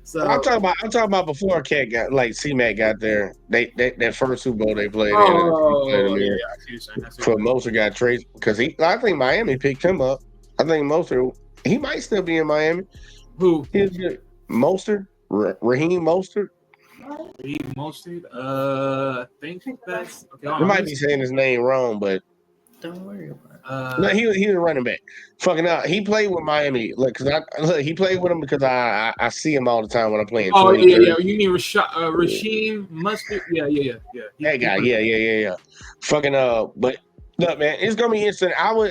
So I'm talking about before Cat got like C-Mac got there. That first Super Bowl they played for Mostert got traded because I think Miami picked him up. I think Mostert he might still be in Miami. Who? Mostert? Raheem Mostert? Raheem Mostert? I think that's okay. I might be saying his name wrong, but don't worry about it. No, he was a running back. Fucking out. He played with Miami. He played with him because I see him all the time when I'm playing. Oh yeah. You mean Raheem Mostert? Yeah. That guy. Yeah. Fucking but Look, man, it's gonna be interesting. I would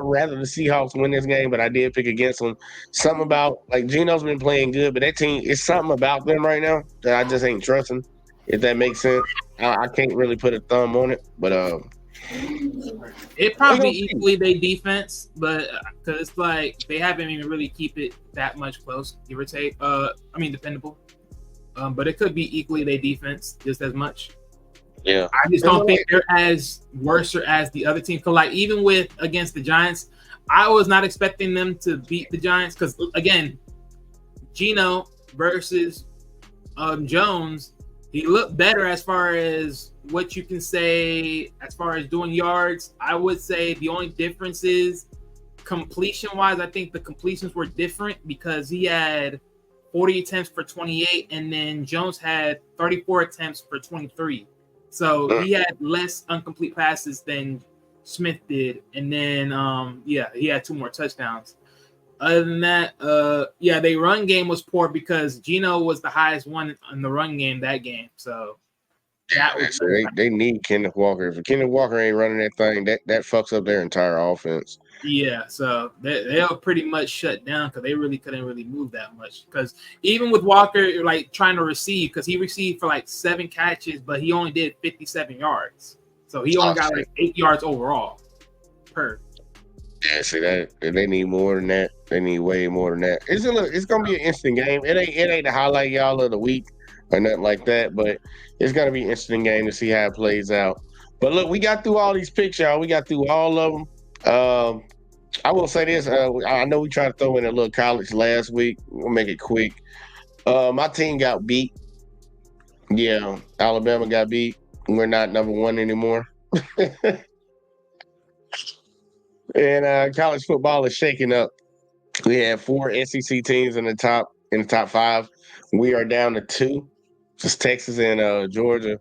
rather the Seahawks win this game, but I did pick against them. Something about like Geno's been playing good, but that team, it's something about them right now that I just ain't trusting. If that makes sense, I can't really put a thumb on it, but it probably equally their defense, but because it's like they haven't even really keep it that much close, give or take. Dependable. But it could be equally their defense just as much. Yeah, I just don't think they're as worse or as the other team. Cause like even with against the Giants, I was not expecting them to beat the Giants because again, Geno versus Jones, he looked better as far as what you can say as far as doing yards. I would say the only difference is completion wise. I think the completions were different because he had 40 attempts for 28, and then Jones had 34 attempts for 23. So he had less incomplete passes than Smith did, and then he had 2 more touchdowns. Other than that, their run game was poor because Geno was the highest one in the run game that game. So they need Kenneth Walker. If Kenneth Walker ain't running that thing, that fucks up their entire offense. Yeah, so they'll pretty much shut down because they really couldn't really move that much. Because even with Walker, like trying to receive, because he received for like 7 catches, but he only did 57 yards. So he only got like 8 yards overall per. Yeah, see that they need more than that. They need way more than that. It's gonna be an interesting game. It ain't the highlight y'all of the week or nothing like that, but it's gonna be an interesting game to see how it plays out. But look, we got through all these picks, y'all. We got through all of them. I will say this. I know we tried to throw in a little college last week. We'll make it quick. My team got beat. Yeah, Alabama got beat. We're not number 1 anymore. And college football is shaking up. We have 4 SEC teams in the top 5. We are down to 2, just Texas and Georgia.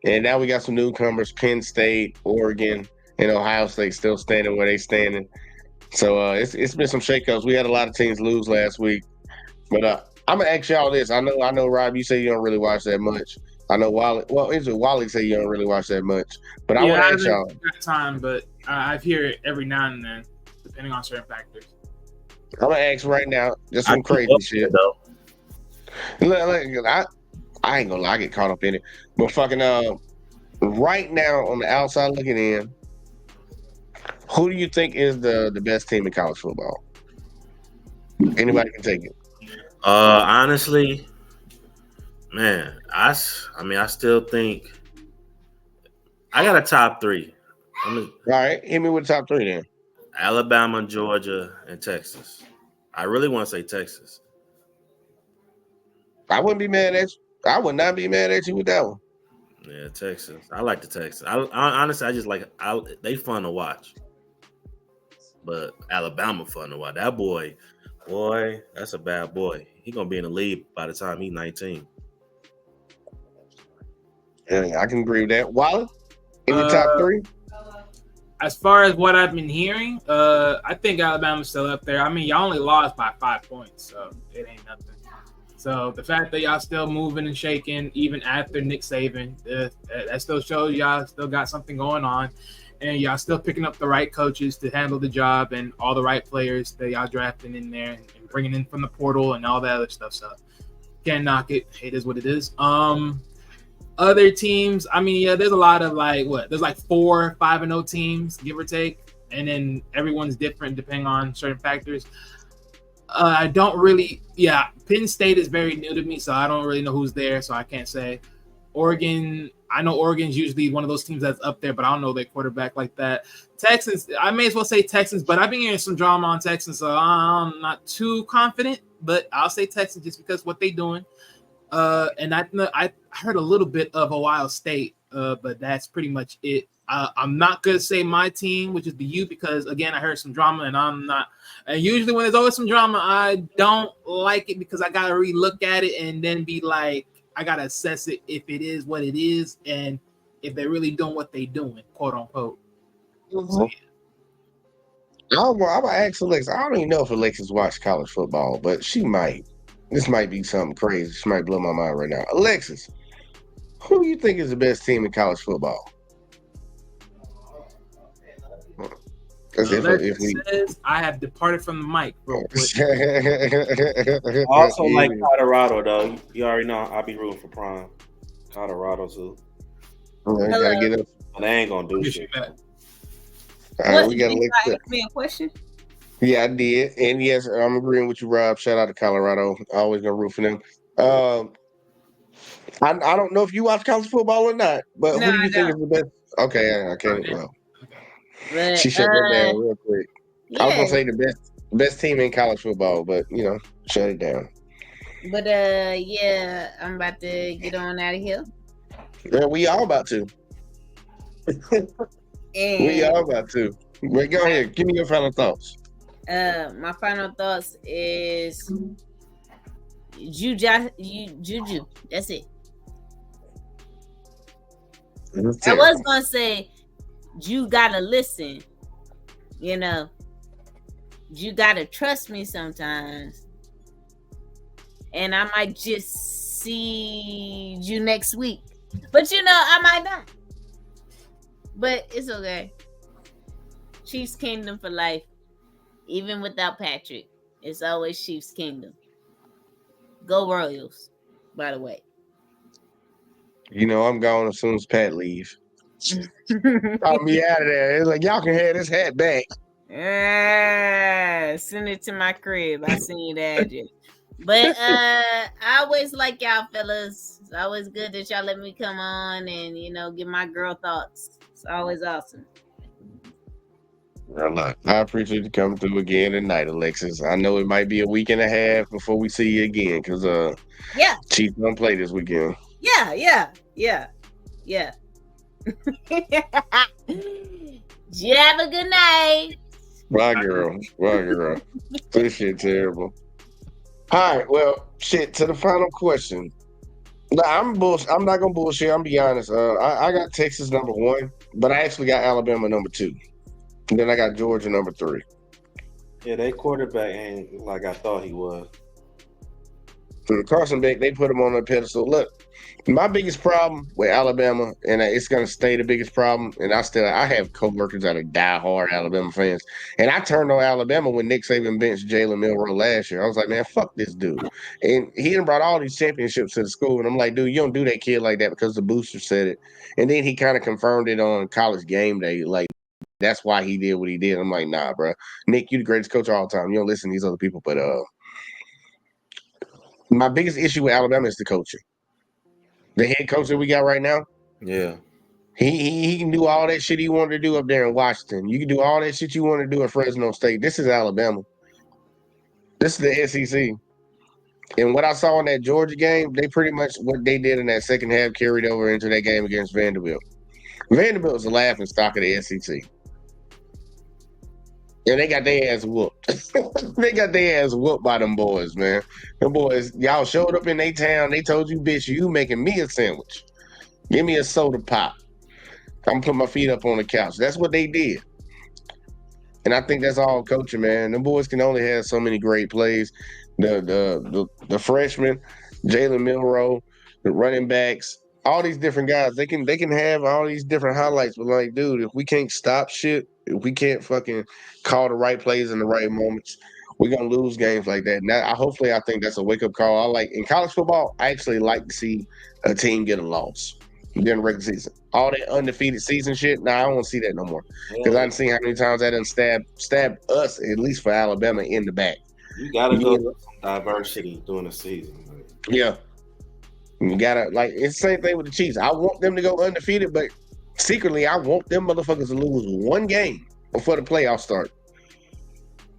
And now we got some newcomers: Penn State, Oregon, and Ohio State still standing where they standing. So it's been some shakeups. We had a lot of teams lose last week. But I'm gonna ask y'all this. I know, Rob, you say you don't really watch that much. I know Wally. Well, Wally say you don't really watch that much. But I want to ask y'all. That time, but I hear it every now and then, depending on certain factors. I'm gonna ask right now. Just some crazy shit. Though. I ain't gonna lie. I get caught up in it. But fucking right now on the outside looking in, who do you think is the best team in college football? Anybody can take it. Honestly, man, I still think I got a top 3. All right, hit me with the top 3 then. Alabama, Georgia, and Texas. I really want to say Texas. I wouldn't be mad at you. I would not be mad at you with that one. Yeah, Texas. I like the Texas. I honestly, I just like they fun to watch. But Alabama fun to watch. That boy, that's a bad boy. He gonna be in the league by the time he's 19. Yeah, I can agree with that. Wally, in the top 3? As far as what I've been hearing, I think Alabama's still up there. I mean, y'all only lost by 5 points, so it ain't nothing. So the fact that y'all still moving and shaking, even after Nick Saban, that still shows y'all still got something going on, and y'all still picking up the right coaches to handle the job and all the right players that y'all drafting in there and bringing in from the portal and all that other stuff. So can't knock it. It is what it is. Other teams, I mean, yeah, there's a lot of there's like 4 5-0 teams, give or take, and then everyone's different depending on certain factors. I don't really, Penn State is very new to me, so I don't really know who's there, so I can't say. Oregon, I know Oregon's usually one of those teams that's up there, but I don't know their quarterback like that. Texans, I may as well say Texans, but I've been hearing some drama on Texans, so I'm not too confident, but I'll say Texans just because what they're doing. And I heard a little bit of Ohio State, but that's pretty much it. I'm not going to say my team, which is the U, because, again, I heard some drama, and I'm not. And usually when there's always some drama, I don't like it because I got to re-look at it and then be like, I got to assess it if it is what it is and if they're really doing what they're doing, quote unquote. Mm-hmm. So, yeah. I'm going to ask Alexis. I don't even know if Alexis watched college football, but she might. This might be something crazy. She might blow my mind right now. Alexis, who do you think is the best team in college football? Because if we says I have departed from the mic real quick. I also like Colorado though. You already know I'll be rooting for Prime. Colorado too. Gotta get up. But they ain't gonna do shit. All right, we gotta ask me a question. Yeah, I did, and yes, I'm agreeing with you, Rob. Shout out to Colorado. Always gonna root for them. I don't know if you watch college football or not, but No, who do you I think don't. is the best? Okay, I can't. Well, But, she shut that down real quick. I was yeah. gonna say the best team in college football, but shut it down. But yeah, I'm about to get on out of here. Yeah, we all about to. We all about to. But go ahead, give me your final thoughts. My final thoughts is Juju. That's it. I was gonna say you gotta listen. You gotta trust me sometimes. And I might just see you next week. But I might not. But it's okay. Chiefs Kingdom for life. Even without Patrick. It's always Chiefs Kingdom. Go Royals, by the way. I'm gone as soon as Pat leaves. I'll be out of there. It's like, y'all can have this hat back. Send it to my crib. I seen the address. But I always like y'all fellas. It's always good that y'all let me come on and give my girl thoughts. It's always awesome. I appreciate you coming through again tonight, Alexis. I know it might be a week and a half before we see you again because Chiefs don't play this weekend. Yeah. You have a good night. Bye, girl. This shit terrible. All right, well, shit. To the final question. No, I'm not gonna bullshit. I'm be honest. I got Texas number 1, but I actually got Alabama number 2. And then I got Georgia number 3. Yeah, they quarterback ain't like I thought he was. Carson Beck, they put him on a pedestal. Look, my biggest problem with Alabama, and it's going to stay the biggest problem, and I have coworkers that are diehard Alabama fans, and I turned on Alabama when Nick Saban benched Jalen Milroe last year. I was like, man, fuck this dude. And he done brought all these championships to the school, and I'm like, dude, you don't do that kid like that because the booster said it. And then he kind of confirmed it on College Game Day, like, that's why he did what he did. I'm like, nah, bro. Nick, you the greatest coach of all time. You don't listen to these other people, but my biggest issue with Alabama is the coaching. The head coach that we got right now. Yeah. He can do all that shit he wanted to do up there in Washington. You can do all that shit you want to do at Fresno State. This is Alabama. This is the SEC. And what I saw in that Georgia game, they pretty much what they did in that second half carried over into that game against Vanderbilt. Vanderbilt was the laughing stock of the SEC. And they got their ass whooped. They got their ass whooped by them boys, man. Them boys, y'all showed up in their town. They told you, bitch, you making me a sandwich. Give me a soda pop. I'm putting my feet up on the couch. That's what they did. And I think that's all coaching, man. Them boys can only have so many great plays. The freshmen, Jalen Milroe, the running backs, all these different guys, they can have all these different highlights. But like, dude, if we can't stop shit, if we can't fucking call the right plays in the right moments, we're gonna lose games like that. Now, I think that's a wake up call. I like in college football. I actually like to see a team get a loss during the regular season. All that undefeated season shit. Nah, I don't want to see that no more because I've seen how many times that done stabbed us, at least for Alabama, in the back. You gotta go with some diversity during the season. Man. Yeah. You gotta it's the same thing with the Chiefs. I want them to go undefeated, but secretly I want them motherfuckers to lose one game before the playoffs start.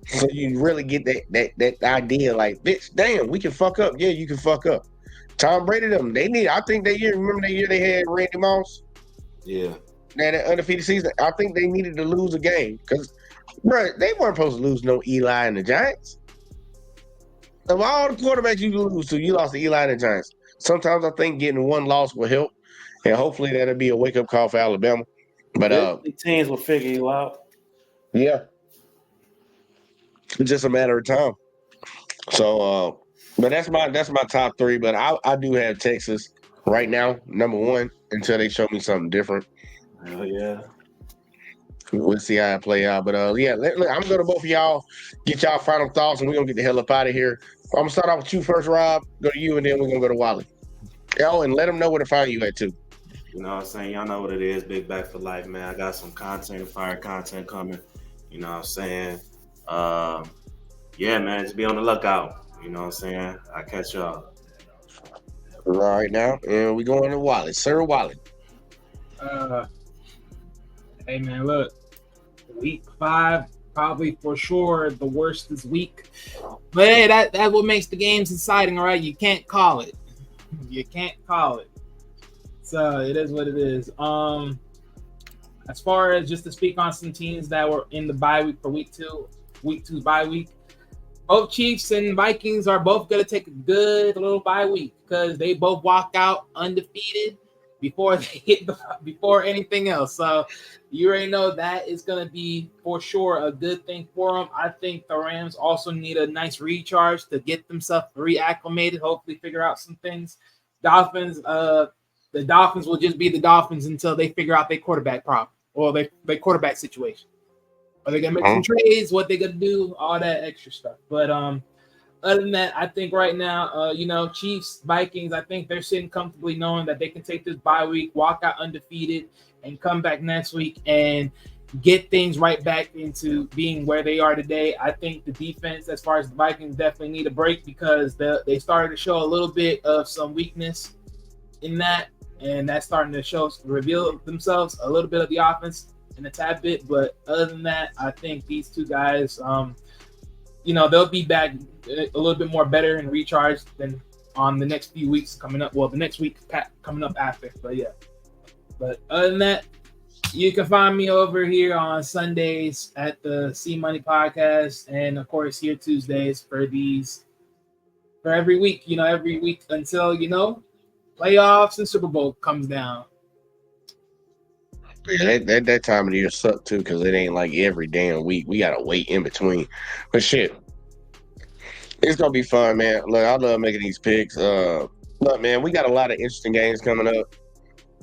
So you really get that idea, like, bitch, damn, we can fuck up. Yeah, you can fuck up. Tom Brady, remember that year they had Randy Moss? Yeah. That undefeated season. I think they needed to lose a game because, bro, they weren't supposed to lose no Eli and the Giants. Of all the quarterbacks you lose to, you lost to Eli and the Giants. Sometimes I think getting one loss will help, and hopefully that'll be a wake-up call for Alabama. But teams will figure you out. Yeah. It's just a matter of time. So, but that's my top 3. But I do have Texas right now, number 1, until they show me something different. Oh yeah. We'll see how it play out. But yeah, look, I'm gonna both of y'all get y'all final thoughts, and we're gonna get the hell up out of here. I'm gonna start off with you first, Rob. Go to you, and then we're gonna go to Wally. Oh, and let them know where to find you at too. You know what I'm saying? Y'all know what it is. Big Back for Life, man. I got some fire content coming. You know what I'm saying? Yeah, man, just be on the lookout. You know what I'm saying? I'll catch y'all. All right now, and we going to Wally. Sir Wally. Hey man, look, week 5 probably for sure the worst this week. But hey, that's what makes the games exciting, all right? You can't call it. You can't call it. So it is what it is. As far as just to speak on some teams that were in the bye week for week 2's bye week, both Chiefs and Vikings are both going to take a good little bye week because they both walk out undefeated before they hit before anything else. So you already know that is going to be for sure a good thing for them. I think the Rams also need a nice recharge to get themselves reacclimated, hopefully figure out some things. The Dolphins will just be the Dolphins until they figure out their quarterback problem or their quarterback situation. Are they going to make some trades? What they going to do? All that extra stuff. But other than that, I think right now, Chiefs, Vikings, I think they're sitting comfortably knowing that they can take this bye week, walk out undefeated, and come back next week and get things right back into being where they are today. I think the defense, as far as the Vikings, definitely need a break because they started to show a little bit of some weakness in that, and that's starting to reveal themselves a little bit of the offense in a tad bit. But other than that, I think these two guys, they'll be back a little bit more better and recharged than on the next few weeks coming up. Well, the next week coming up after. But yeah. But other than that, you can find me over here on Sundays at the C Money Podcast, and of course here Tuesdays for every week. Every week until playoffs and Super Bowl comes down. Yeah, that time of the year sucked too because it ain't like every damn week. We gotta wait in between. But shit, it's gonna be fun, man. Look, I love making these picks. Look, man, we got a lot of interesting games coming up,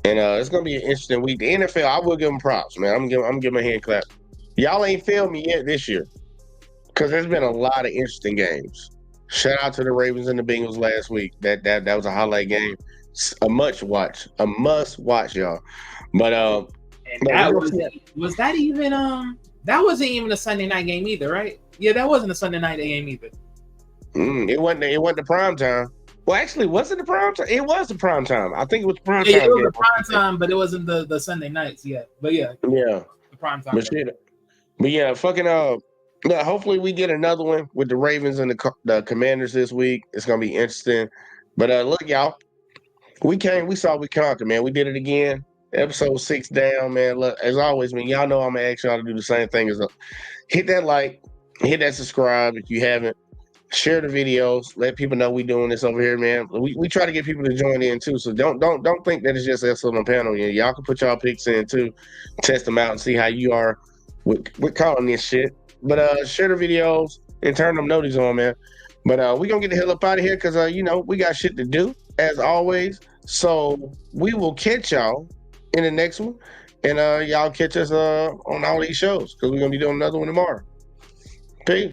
and it's gonna be an interesting week. The NFL, I will give them props, man. I'm giving a hand clap. Y'all ain't failed me yet this year because there's been a lot of interesting games. Shout out to the Ravens and the Bengals last week. That was a highlight game. A must watch, y'all. But and that wasn't even a Sunday night game either, right? Yeah, that wasn't a Sunday night game either. It wasn't the prime time. Well, actually, was it the prime time? It was the prime time. I think it was the prime time. Yeah, it was the prime time, but it wasn't the Sunday nights yet. But yeah, the prime time. But yeah, fucking hopefully we get another one with the Ravens and the Commanders this week. It's gonna be interesting. But look, y'all, we saw, we conquered, man. We did it again. Episode 6 down, man. Look, as always, man, y'all know I'm gonna ask y'all to do the same thing as hit that like, hit that subscribe if you haven't. Share the videos. Let people know we doing this over here, man. We try to get people to join in too. So don't think that it's just us on the panel. Y'all can put y'all picks in too, test them out and see how you are with calling this shit. But share the videos and turn them notices on, man. But we gonna get the hell up out of here because we got shit to do as always. So we will catch y'all in the next one, and y'all catch us on all these shows because we're gonna be doing another one tomorrow. Peace.